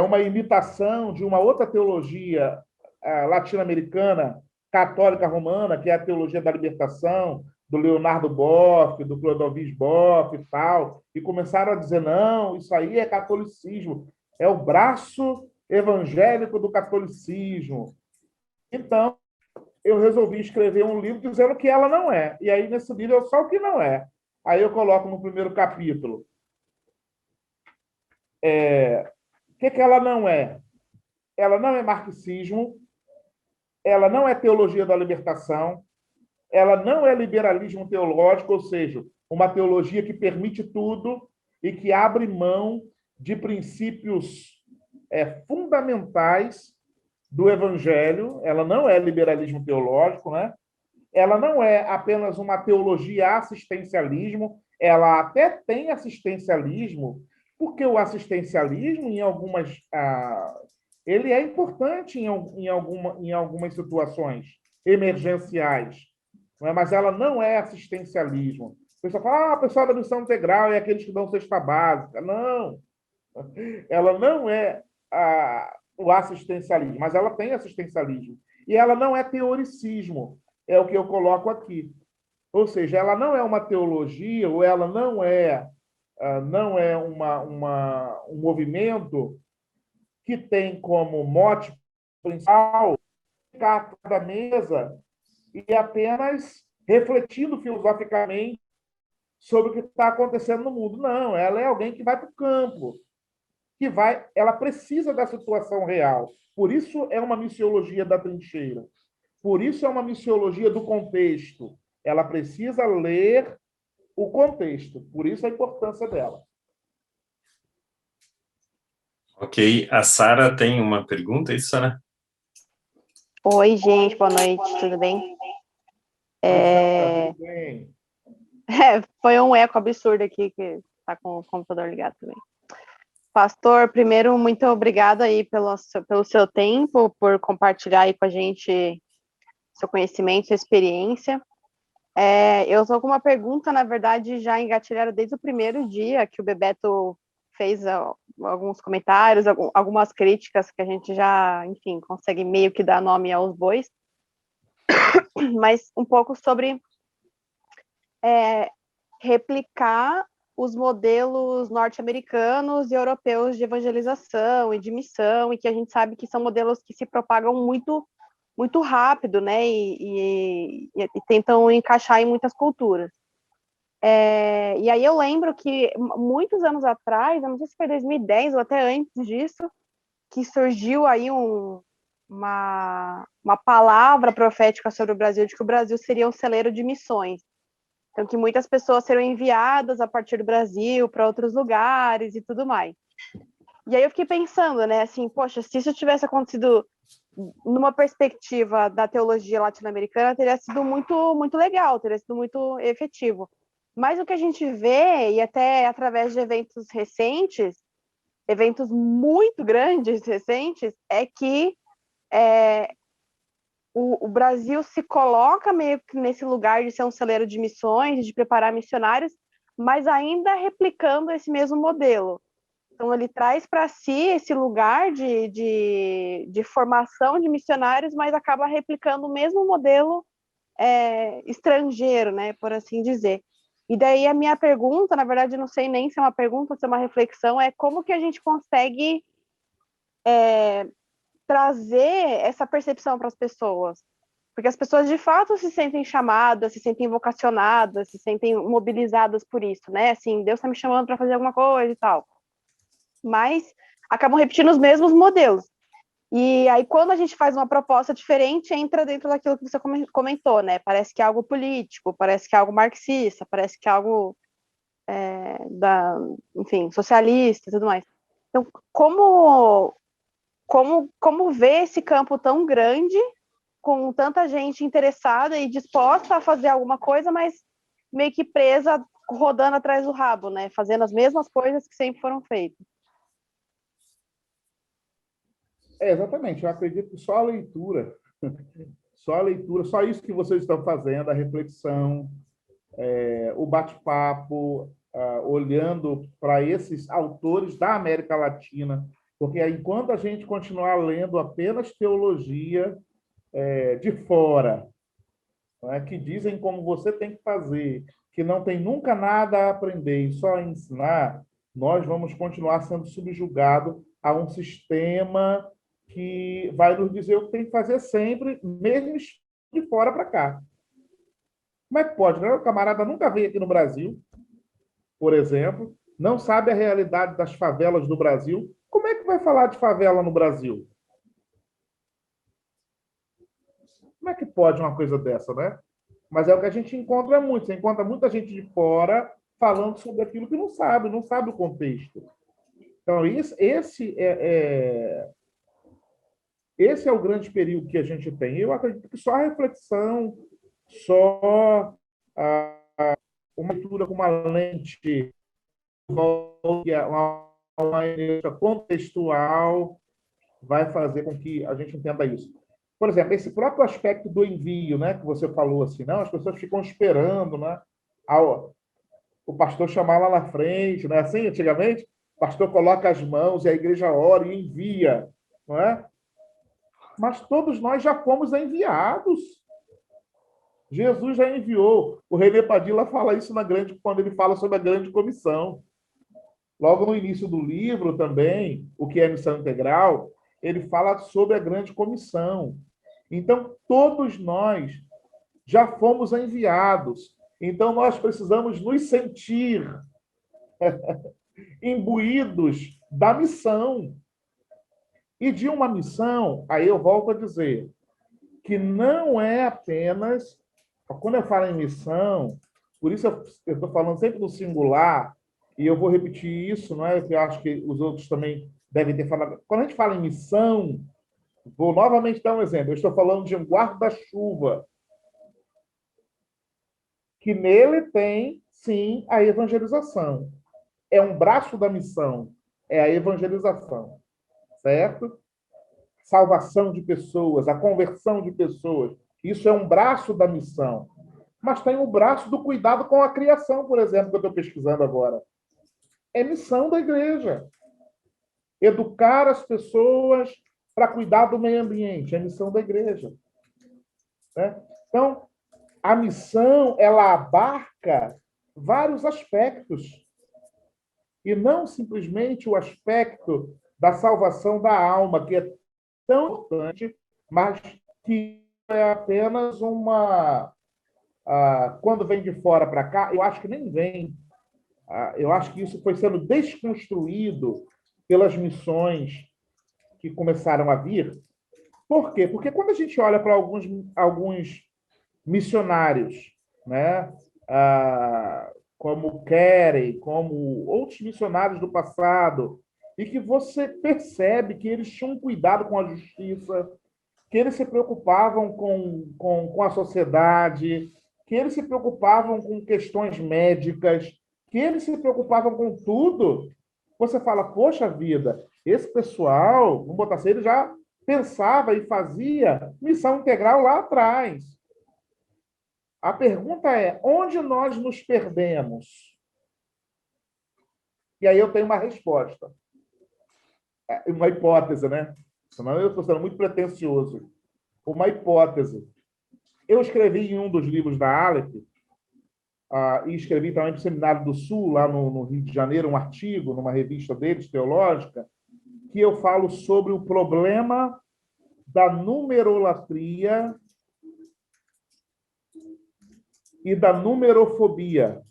uma imitação de uma outra teologia latino-americana, católica romana, que é a teologia da libertação, do Leonardo Boff, do Clodovis Boff e tal, e começaram a dizer, não, isso aí é catolicismo, é o braço evangélico do catolicismo. Então, eu resolvi escrever um livro dizendo que ela não é. E aí, nesse livro, eu só o que não é. Aí eu coloco no primeiro capítulo. O que ela não é? Ela não é marxismo, ela não é teologia da libertação, ela não é liberalismo teológico, ou seja, uma teologia que permite tudo e que abre mão de princípios fundamentais do evangelho. Ela não é liberalismo teológico, né? Ela não é apenas uma teologia assistencialismo, ela até tem assistencialismo, porque o assistencialismo, em algumas. Ele é importante em algumas situações emergenciais, não é? Mas ela não é assistencialismo. O pessoal fala, o pessoal da missão integral é aqueles que dão cesta básica. Não, ela não é o assistencialismo, mas ela tem assistencialismo. E ela não é teoricismo, é o que eu coloco aqui. Ou seja, ela não é uma teologia, ou ela não é um movimento que tem como mote principal ficar da mesa e apenas refletindo filosoficamente sobre o que está acontecendo no mundo. Não, ela é alguém que vai para o campo, ela precisa da situação real. Por isso é uma missiologia da trincheira. Por isso é uma missiologia do contexto. Ela precisa ler o contexto. Por isso a importância dela. Ok. A Sara tem uma pergunta, é isso, Sara? Oi, gente, boa noite, tudo bem? Sara, tudo bem? Foi um eco absurdo aqui, que está com o computador ligado também. Pastor, primeiro, muito obrigada aí pelo seu tempo, por compartilhar aí com a gente seu conhecimento, sua experiência. Eu estou com uma pergunta, na verdade, já engatilhada desde o primeiro dia que o Bebeto fez alguns comentários, algumas críticas que a gente já, enfim, consegue meio que dar nome aos bois, mas um pouco sobre replicar os modelos norte-americanos e europeus de evangelização e de missão, e que a gente sabe que são modelos que se propagam muito, muito rápido, né, e tentam encaixar em muitas culturas. E aí eu lembro que muitos anos atrás, eu não sei se foi 2010 ou até antes disso, que surgiu aí uma palavra profética sobre o Brasil, de que o Brasil seria um celeiro de missões. Então, que muitas pessoas serão enviadas a partir do Brasil para outros lugares e tudo mais. E aí eu fiquei pensando, né, assim, poxa, se isso tivesse acontecido numa perspectiva da teologia latino-americana, teria sido muito, muito legal, teria sido muito efetivo. Mas o que a gente vê, e até através de eventos recentes, eventos muito grandes recentes, é que o Brasil se coloca meio que nesse lugar de ser um celeiro de missões, de preparar missionários, mas ainda replicando esse mesmo modelo. Então, ele traz para si esse lugar de formação de missionários, mas acaba replicando o mesmo modelo estrangeiro, né, por assim dizer. E daí a minha pergunta, na verdade, não sei nem se é uma pergunta ou se é uma reflexão, é como que a gente consegue trazer essa percepção para as pessoas? Porque as pessoas, de fato, se sentem chamadas, se sentem vocacionadas, se sentem mobilizadas por isso, né? Assim, Deus está me chamando para fazer alguma coisa e tal. Mas acabam repetindo os mesmos modelos. E aí, quando a gente faz uma proposta diferente, entra dentro daquilo que você comentou, né? Parece que é algo político, parece que é algo marxista, parece que é algo enfim, socialista e tudo mais. Então, como ver esse campo tão grande, com tanta gente interessada e disposta a fazer alguma coisa, mas meio que presa, rodando atrás do rabo, né? Fazendo as mesmas coisas que sempre foram feitas. Exatamente. Eu acredito que só a leitura, só isso que vocês estão fazendo, a reflexão, o bate-papo, olhando para esses autores da América Latina, porque enquanto a gente continuar lendo apenas teologia de fora, não é? Que dizem como você tem que fazer, que não tem nunca nada a aprender e só a ensinar, nós vamos continuar sendo subjugados a um sistema que vai nos dizer o que tem que fazer sempre, mesmo de fora para cá. Como é que pode, né? O camarada nunca veio aqui no Brasil, por exemplo, não sabe a realidade das favelas do Brasil. Como é que vai falar de favela no Brasil? Como é que pode uma coisa dessa, né? Mas é o que a gente encontra muito. Você encontra muita gente de fora falando sobre aquilo que não sabe o contexto. Então, esse é o grande perigo que a gente tem. Eu acredito que só a reflexão, só uma leitura com uma lente, uma contextual, vai fazer com que a gente entenda isso. Por exemplo, esse próprio aspecto do envio, né, que você falou assim, não, as pessoas ficam esperando, né, o pastor chamar lá na frente, né, assim, antigamente, o pastor coloca as mãos e a igreja ora e envia, não é? Mas todos nós já fomos enviados. Jesus já enviou. O René Padilla fala isso quando ele fala sobre a grande comissão. Logo no início do livro também, o que é missão integral, ele fala sobre a grande comissão. Então, todos nós já fomos enviados. Então, nós precisamos nos sentir imbuídos da missão. E de uma missão, aí eu volto a dizer, que não é apenas... Quando eu falo em missão, por isso eu estou falando sempre do singular, e eu vou repetir isso, não é? Que eu acho que os outros também devem ter falado. Quando a gente fala em missão, vou novamente dar um exemplo. Eu estou falando de um guarda-chuva, que nele tem, sim, a evangelização. É um braço da missão, é a evangelização, certo? Salvação de pessoas, a conversão de pessoas. Isso é um braço da missão. Mas tem o braço do cuidado com a criação, por exemplo, que eu estou pesquisando agora. É missão da igreja. Educar as pessoas para cuidar do meio ambiente. É missão da igreja. Né? Então, a missão, ela abarca vários aspectos. E não simplesmente o aspecto da salvação da alma, que é tão importante, mas que é apenas uma... quando vem de fora para cá, eu acho que nem vem. Eu acho que isso foi sendo desconstruído pelas missões que começaram a vir. Por quê? Porque quando a gente olha para alguns missionários, né, como Carey, como outros missionários do passado, e que você percebe que eles tinham cuidado com a justiça, que eles se preocupavam com a sociedade, que eles se preocupavam com questões médicas, que eles se preocupavam com tudo. Você fala, poxa vida, esse pessoal, vamos botar assim, ele já pensava e fazia missão integral lá atrás. A pergunta é, onde nós nos perdemos? E aí eu tenho uma resposta. Uma hipótese, né? Senão eu estou sendo muito pretensioso. Uma hipótese. Eu escrevi em um dos livros da Aleph, e escrevi também para o Seminário do Sul, lá no Rio de Janeiro, um artigo numa revista deles, teológica, que eu falo sobre o problema da numerolatria e da numerofobia.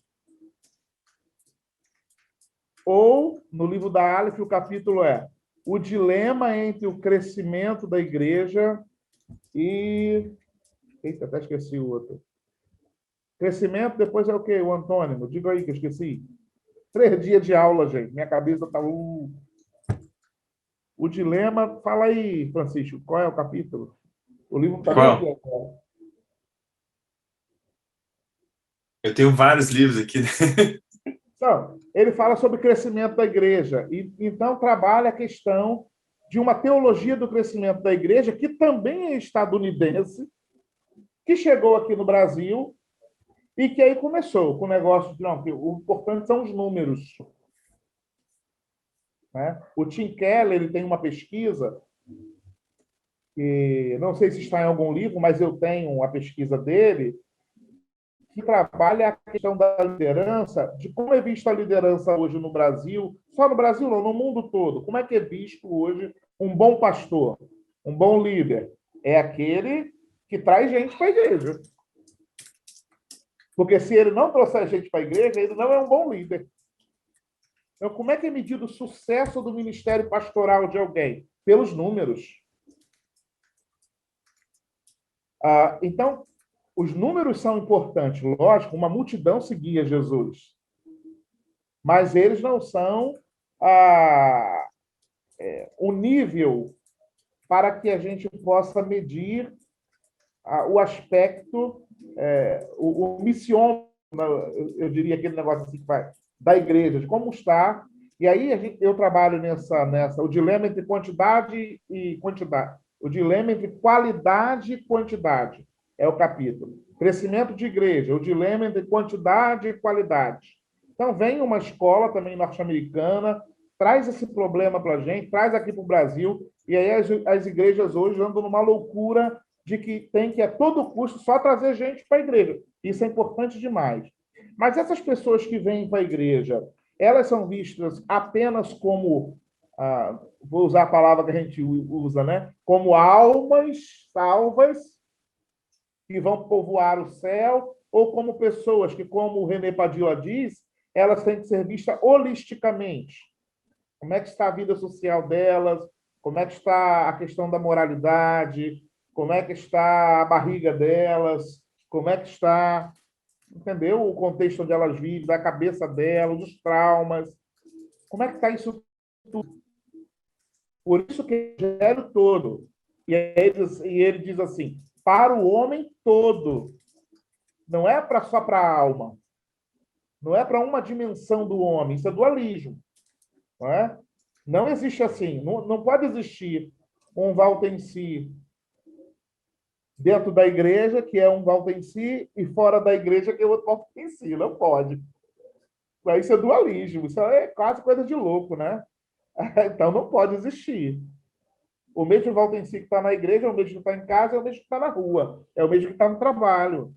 Ou, no livro da Aleph, o capítulo é o dilema entre o crescimento da igreja e... Eita, até esqueci o outro. Crescimento, depois é o quê? O antônimo. Diga aí que eu esqueci. 3 dias de aula, gente. Minha cabeça está... O dilema... Fala aí, Francisco, qual é o capítulo? O livro está bem aqui agora. Eu tenho vários livros aqui. Então, ele fala sobre o crescimento da igreja. E, então, trabalha a questão de uma teologia do crescimento da igreja, que também é estadunidense, que chegou aqui no Brasil e que aí começou com o negócio de, não, o importante são os números. Né? O Tim Keller ele tem uma pesquisa que não sei se está em algum livro, mas eu tenho a pesquisa dele, que trabalha a questão da liderança, de como é vista a liderança hoje no Brasil, só no Brasil não, no mundo todo. Como é que é visto hoje um bom pastor, um bom líder? É aquele que traz gente para a igreja. Porque se ele não trouxer gente para a igreja, ele não é um bom líder. Então, como é que é medido o sucesso do ministério pastoral de alguém? Pelos números. Então, os números são importantes, lógico, uma multidão seguia Jesus, mas eles não são o nível para que a gente possa medir o aspecto, o missiômetro, eu diria aquele negócio assim que vai, da igreja, de como está. E aí eu trabalho o dilema entre quantidade e quantidade, o dilema entre qualidade e quantidade. É o capítulo. Crescimento de igreja, o dilema entre quantidade e qualidade. Então, vem uma escola também norte-americana, traz esse problema para a gente, traz aqui para o Brasil, e aí as igrejas hoje andam numa loucura de que tem que, a todo custo, só trazer gente para a igreja. Isso é importante demais. Mas essas pessoas que vêm para a igreja, elas são vistas apenas como, vou usar a palavra que a gente usa, né? Como almas salvas, que vão povoar o céu, ou como pessoas que, como o René Padilla diz, elas têm que ser vistas holisticamente. Como é que está a vida social delas? Como é que está a questão da moralidade? Como é que está a barriga delas? Como é que está, entendeu? O contexto onde elas vivem, da cabeça delas, os traumas. Como é que está isso tudo? Por isso que é o evangelho todo. E ele diz assim, para o homem todo. Não é só para a alma. Não é para uma dimensão do homem. Isso é dualismo. Não é? Não existe assim. Não pode existir um Waldensi dentro da igreja, que é um Waldensi, e fora da igreja, que é outro Waldensi. Não pode. Isso é dualismo. Isso é quase coisa de louco, né? Então, não pode existir. O mesmo Waldensi que está na igreja é o mesmo que está em casa, é o mesmo que está na rua, é o mesmo que está no trabalho,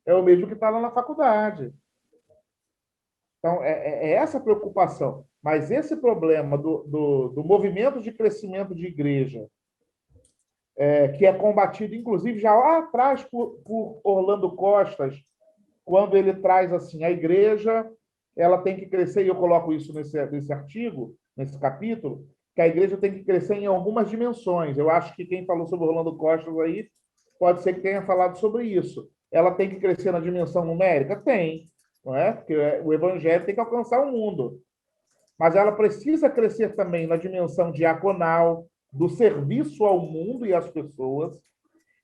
é o mesmo que está lá na faculdade. Então, é essa preocupação. Mas esse problema do movimento de crescimento de igreja, que é combatido, inclusive, já lá atrás por Orlando Costas, quando ele traz assim, a igreja ela tem que crescer, e eu coloco isso nesse artigo, nesse capítulo, que a igreja tem que crescer em algumas dimensões. Eu acho que quem falou sobre Orlando Costas aí pode ser que tenha falado sobre isso. Ela tem que crescer na dimensão numérica? Tem, não é? Porque o evangelho tem que alcançar o mundo. Mas ela precisa crescer também na dimensão diaconal, do serviço ao mundo e às pessoas.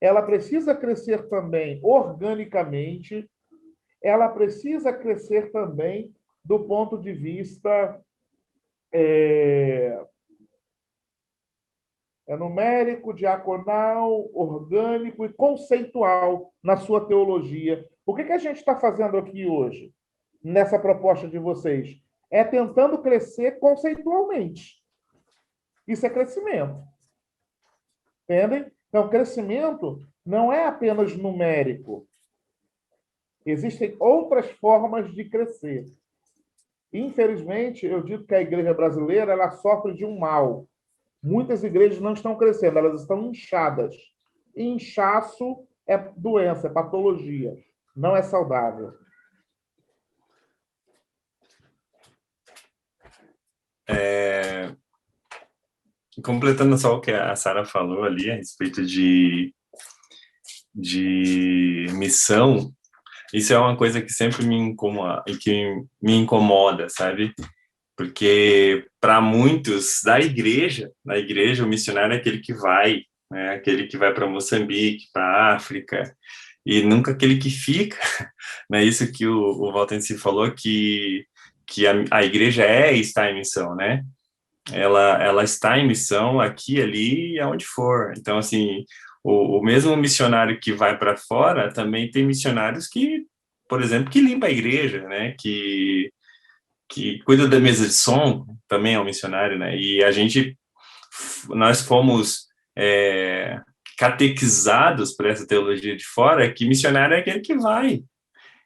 Ela precisa crescer também organicamente. Ela precisa crescer também do ponto de vista numérico, diaconal, orgânico e conceitual na sua teologia. O que a gente está fazendo aqui hoje, nessa proposta de vocês? É tentando crescer conceitualmente. Isso é crescimento. Entendem? Então, crescimento não é apenas numérico. Existem outras formas de crescer. Infelizmente, eu digo que a igreja brasileira ela sofre de um mal. Muitas igrejas não estão crescendo, elas estão inchadas. Inchaço é doença, é patologia, não é saudável. Completando só o que a Sara falou ali a respeito de missão, isso é uma coisa que sempre me incomoda, sabe? Porque para muitos da igreja o missionário é aquele que vai, né? Aquele que vai para Moçambique, para África, e nunca aquele que fica, né? Isso que o Waldensi falou, que a igreja está em missão, né? Ela está em missão aqui, ali e aonde for. Então, assim, o mesmo missionário que vai para fora, também tem missionários que, por exemplo, que limpa a igreja, né? Que cuida da mesa de som, também é um missionário, né? E nós fomos catequizados por essa teologia de fora, que missionário é aquele que vai,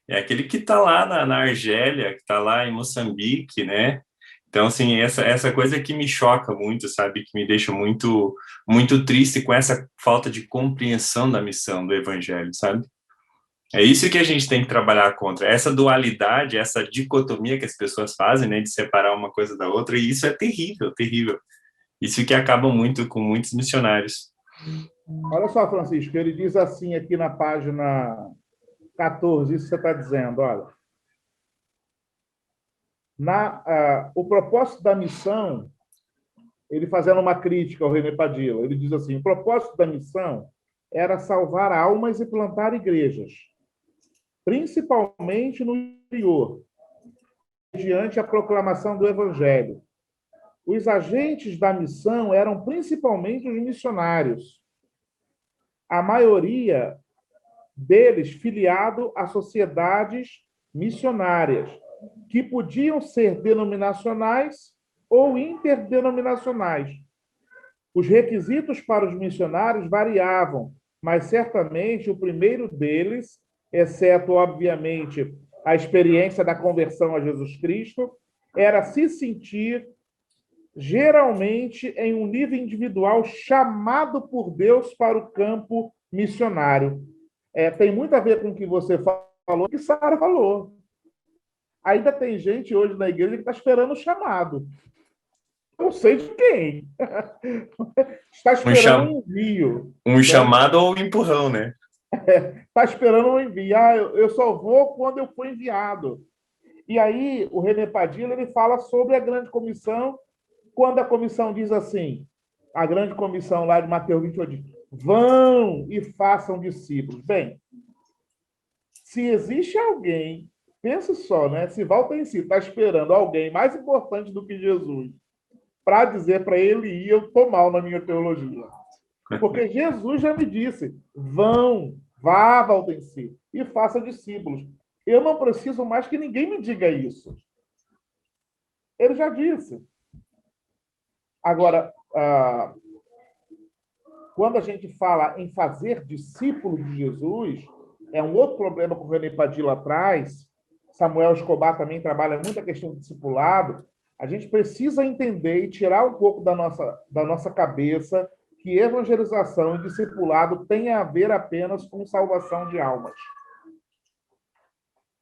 é aquele que está lá na Argélia, que está lá em Moçambique, né? Então, assim, essa coisa que me choca muito, sabe? Que me deixa muito, muito triste com essa falta de compreensão da missão do evangelho, sabe? É isso que a gente tem que trabalhar contra, essa dualidade, essa dicotomia que as pessoas fazem, né? De separar uma coisa da outra, e isso é terrível, terrível. Isso que acaba muito com muitos missionários. Olha só, Francisco, ele diz assim aqui na página 14, isso que você está dizendo, olha. O propósito da missão, ele fazendo uma crítica ao René Padilla, ele diz assim, o propósito da missão era salvar almas e plantar igrejas, principalmente no interior, mediante a proclamação do Evangelho. Os agentes da missão eram principalmente os missionários, a maioria deles filiado a sociedades missionárias, que podiam ser denominacionais ou interdenominacionais. Os requisitos para os missionários variavam, mas certamente o primeiro deles, exceto, obviamente, a experiência da conversão a Jesus Cristo, era se sentir, geralmente, em um nível individual, chamado por Deus para o campo missionário. Tem muito a ver com o que você falou, o que Sara falou. Ainda tem gente hoje na igreja que está esperando o chamado. Não sei de quem. Está esperando um envio. Um chamado ou um empurrão, né? Está esperando um envio. Eu só vou quando eu for enviado. E aí, o René Padilla, ele fala sobre a grande comissão, quando a comissão diz assim, a grande comissão lá de Mateus 28, vão e façam discípulos. Bem, se existe alguém, pense só, né? Se Walter em si está esperando alguém mais importante do que Jesus para dizer para ele ir, eu estou mal na minha teologia. Porque Jesus já me disse, vá, Walter em si, e faça discípulos. Eu não preciso mais que ninguém me diga isso. Ele já disse. Agora, quando a gente fala em fazer discípulo de Jesus, é um outro problema que o René Padilla traz. Samuel Escobar também trabalha muito a questão do discipulado. A gente precisa entender e tirar um pouco da nossa cabeça que evangelização e discipulado tem a ver apenas com salvação de almas.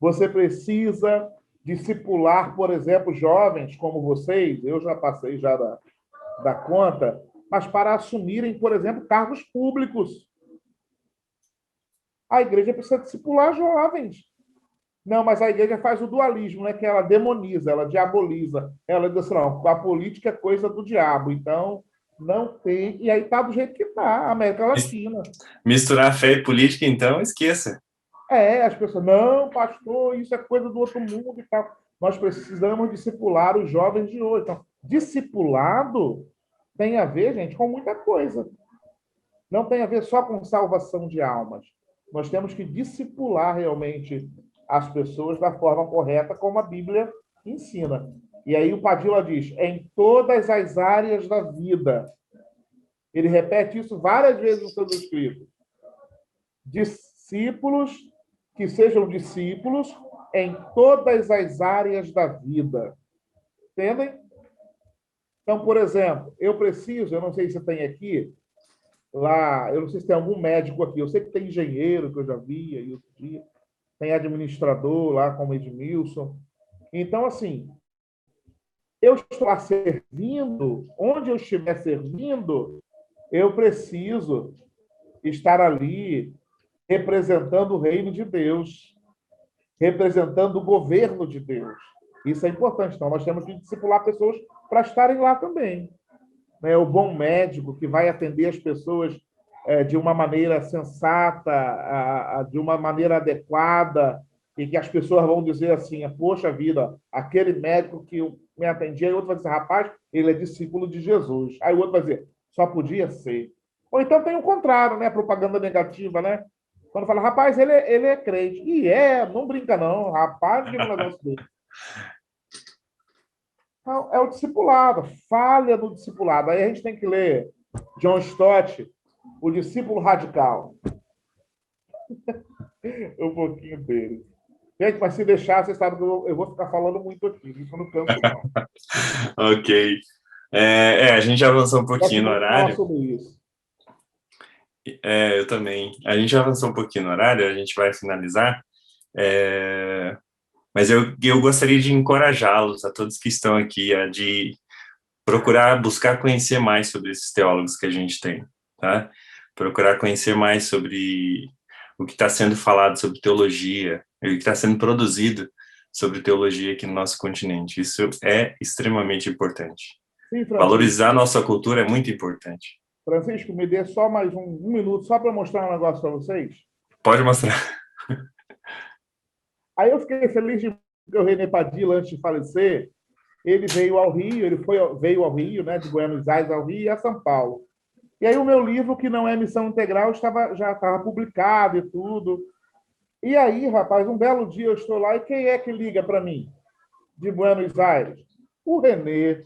Você precisa discipular, por exemplo, jovens como vocês, eu já passei já da conta, mas para assumirem, por exemplo, cargos públicos. A igreja precisa discipular jovens. Não, mas a igreja faz o dualismo, né? Que ela demoniza, ela diaboliza. Ela diz assim, não, a política é coisa do diabo, então não tem... E aí está do jeito que está, a América Latina. Misturar fé e política, então, esqueça. As pessoas, não, pastor, isso é coisa do outro mundo e tal. Nós precisamos discipular os jovens de hoje. Então, discipulado tem a ver, gente, com muita coisa. Não tem a ver só com salvação de almas. Nós temos que discipular realmente as pessoas da forma correta, como a Bíblia ensina. E aí o Padilla diz, em todas as áreas da vida. Ele repete isso várias vezes no seu escrito. Discípulos, que sejam discípulos em todas as áreas da vida. Entendem? Então, por exemplo, eu não sei se tem aqui, lá, eu não sei se tem algum médico aqui, eu sei que tem engenheiro, que eu já vi aí outro dia, tem administrador lá, como Edmilson. Então, assim, eu estou lá servindo, onde eu estiver servindo, eu preciso estar ali representando o reino de Deus, representando o governo de Deus. Isso é importante. Então, nós temos que discipular pessoas para estarem lá também. O bom médico que vai atender as pessoas de uma maneira sensata, de uma maneira adequada, e que as pessoas vão dizer assim, poxa vida, aquele médico que me atendia, e o outro vai dizer, rapaz, ele é discípulo de Jesus. Aí o outro vai dizer, só podia ser. Ou então tem o contrário, né? Propaganda negativa, né? Quando fala, rapaz, ele é crente. E não brinca não, rapaz, não diga um negócio dele. Então, é o discipulado, falha do discipulado. Aí a gente tem que ler John Stott, o discípulo radical. Um pouquinho dele. Gente, mas se deixar, vocês sabem que eu vou ficar falando muito aqui. Isso eu não canso, não. Ok. A gente já avançou um pouquinho no horário. Sobre isso. Eu também. A gente já avançou um pouquinho no horário, a gente vai finalizar. Mas eu gostaria de encorajá-los, a todos que estão aqui, de procurar buscar conhecer mais sobre esses teólogos que a gente tem, tá? Procurar conhecer mais sobre o que está sendo falado sobre teologia, o que está sendo produzido sobre teologia aqui no nosso continente. Isso é extremamente importante. Sim, valorizar a nossa cultura é muito importante. Francisco, me dê só mais um minuto, só para mostrar um negócio para vocês. Pode mostrar. Aí eu fiquei feliz de que o René Padilha, antes de falecer, ele veio ao Rio, veio ao Rio, né, de Buenos Aires ao Rio e a São Paulo. E aí o meu livro, que não é Missão Integral, já estava publicado e tudo. E aí, rapaz, um belo dia eu estou lá e quem é que liga para mim? De Buenos Aires? O René.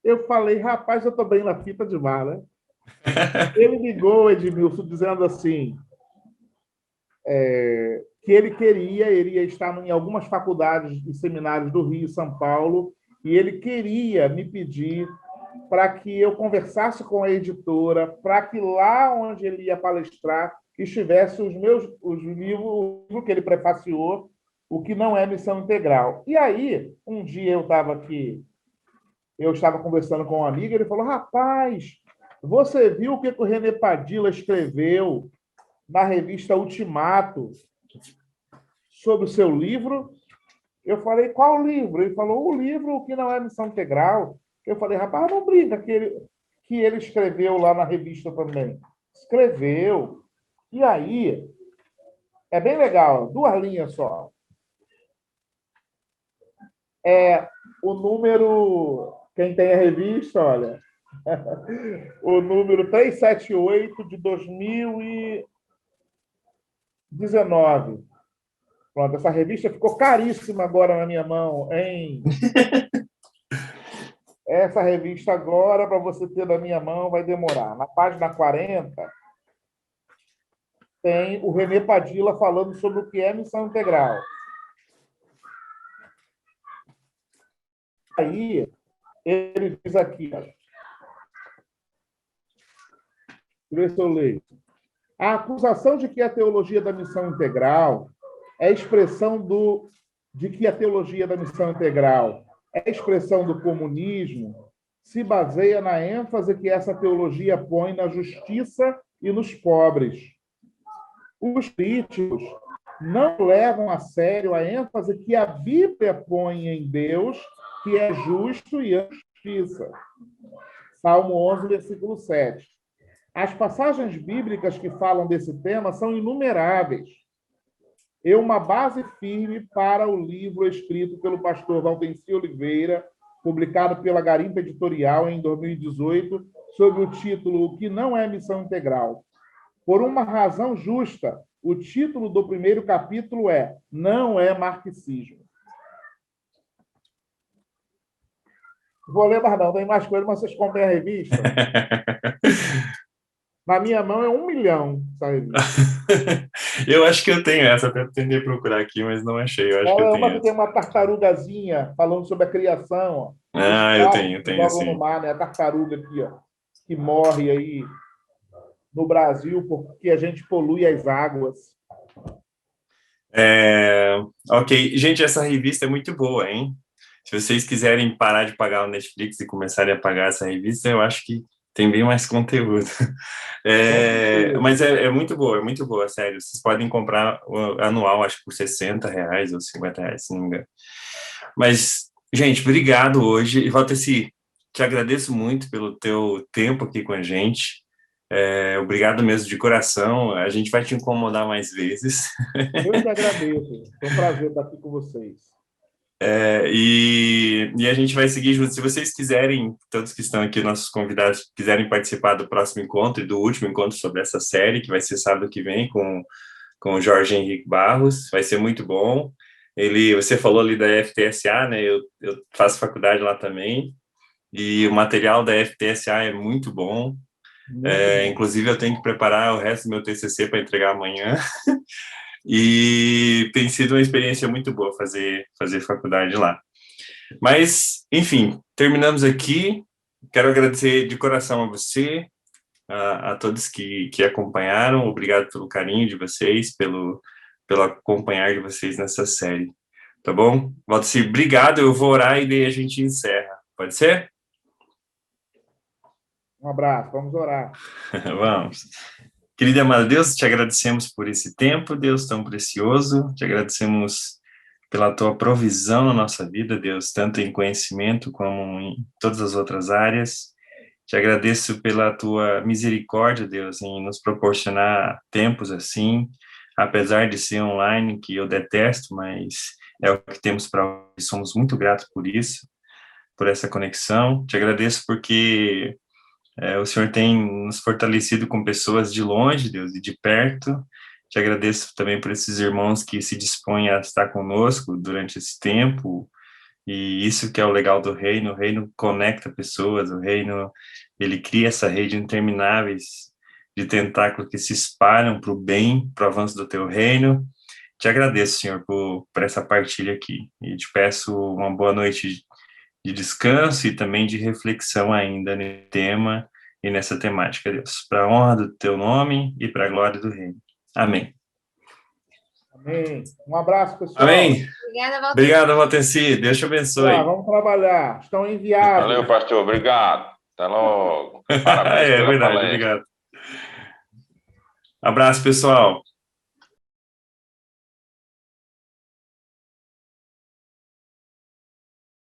Eu falei, rapaz, eu estou bem na fita de mar, né? Ele ligou, Edmilson, dizendo assim, que ele iria estar em algumas faculdades e seminários do Rio e São Paulo, e ele queria me pedir para que eu conversasse com a editora, para que lá onde ele ia palestrar estivesse os livros que ele prefaciou, o que não é Missão Integral. E aí, um dia eu estava conversando com um amigo, ele falou, rapaz, você viu o que o René Padilha escreveu na revista Ultimato sobre o seu livro? Eu falei, qual livro? Ele falou, o livro O que não é Missão Integral. Eu falei, rapaz, não brinca que ele escreveu lá na revista também. Escreveu. E aí, é bem legal, 2 linhas só. O número, quem tem a revista, olha, o número 378 de 2019. Pronto, essa revista ficou caríssima agora na minha mão, hein? Essa revista agora, para você ter na minha mão, vai demorar. Na página 40, tem o René Padilha falando sobre o que é missão integral. Aí, ele diz aqui, ó, deixa eu ver se eu leio. A acusação de que a teologia da missão integral é expressão de que a teologia da missão integral é expressão do comunismo se baseia na ênfase que essa teologia põe na justiça e nos pobres. Os críticos não levam a sério a ênfase que a Bíblia põe em Deus, que é justo e ama a justiça. Salmo 11, versículo 7. As passagens bíblicas que falam desse tema são inumeráveis. É uma base firme para o livro escrito pelo pastor Valdenci Oliveira, publicado pela Garimpa Editorial em 2018, sob o título O que não é missão integral. Por uma razão justa, o título do primeiro capítulo é Não é marxismo. Vou ler mais não, tem mais coisa, mas vocês comprem a revista. Na minha mão é 1 milhão essa revista. Eu acho que eu tenho essa, até tentei procurar aqui, mas não achei. Eu acho que eu tenho tem uma tartarugazinha falando sobre a criação. Ó. Eu tenho sim. No mar, né? A tartaruga aqui, ó, que morre aí no Brasil porque a gente polui as águas. Ok. Gente, essa revista é muito boa, hein? Se vocês quiserem parar de pagar o Netflix e começarem a pagar essa revista, eu acho que tem bem mais conteúdo. Mas é muito boa, sério. Vocês podem comprar o anual, acho que por R$60 ou R$50, se não me engano. Mas, gente, obrigado hoje. E, Valteci, te agradeço muito pelo teu tempo aqui com a gente. Obrigado mesmo de coração. A gente vai te incomodar mais vezes. Eu que agradeço. É um prazer estar aqui com vocês. E a gente vai seguir junto. Se vocês quiserem, todos que estão aqui, nossos convidados, quiserem participar do próximo encontro e do último encontro sobre essa série, que vai ser sábado que vem com o Jorge Henrique Barros, vai ser muito bom. Você falou ali da FTSA, né? Eu faço faculdade lá também, e o material da FTSA é muito bom. Inclusive, eu tenho que preparar o resto do meu TCC para entregar amanhã. E tem sido uma experiência muito boa fazer faculdade lá. Mas, enfim, terminamos aqui. Quero agradecer de coração a você, a todos que acompanharam. Obrigado pelo carinho de vocês, pelo acompanhar de vocês nessa série. Tá bom? Valdecir, obrigado. Eu vou orar e daí a gente encerra. Pode ser? Um abraço, vamos orar. Vamos. Querido e amado Deus, te agradecemos por esse tempo, Deus, tão precioso. Te agradecemos pela tua provisão na nossa vida, Deus, tanto em conhecimento como em todas as outras áreas. Te agradeço pela tua misericórdia, Deus, em nos proporcionar tempos assim, apesar de ser online, que eu detesto, mas é o que temos para hoje. Somos muito gratos por isso, por essa conexão. Te agradeço porque o Senhor tem nos fortalecido com pessoas de longe, Deus, e de perto. Te agradeço também por esses irmãos que se dispõem a estar conosco durante esse tempo. E isso que é o legal do reino. O reino conecta pessoas, o reino, ele cria essa rede intermináveis de tentáculos que se espalham para o bem, para o avanço do teu reino. Te agradeço, Senhor, por essa partilha aqui. E te peço uma boa noite de descanso e também de reflexão ainda nesse tema e nessa temática, Deus. Para a honra do teu nome e para a glória do reino. Amém. Amém. Um abraço, pessoal. Amém. Obrigado, Valdecir. Deus te abençoe. Vamos trabalhar. Estão enviados. Valeu, pastor. Obrigado. Até logo. Parabéns pela verdade, palestra. obrigado. Abraço, pessoal.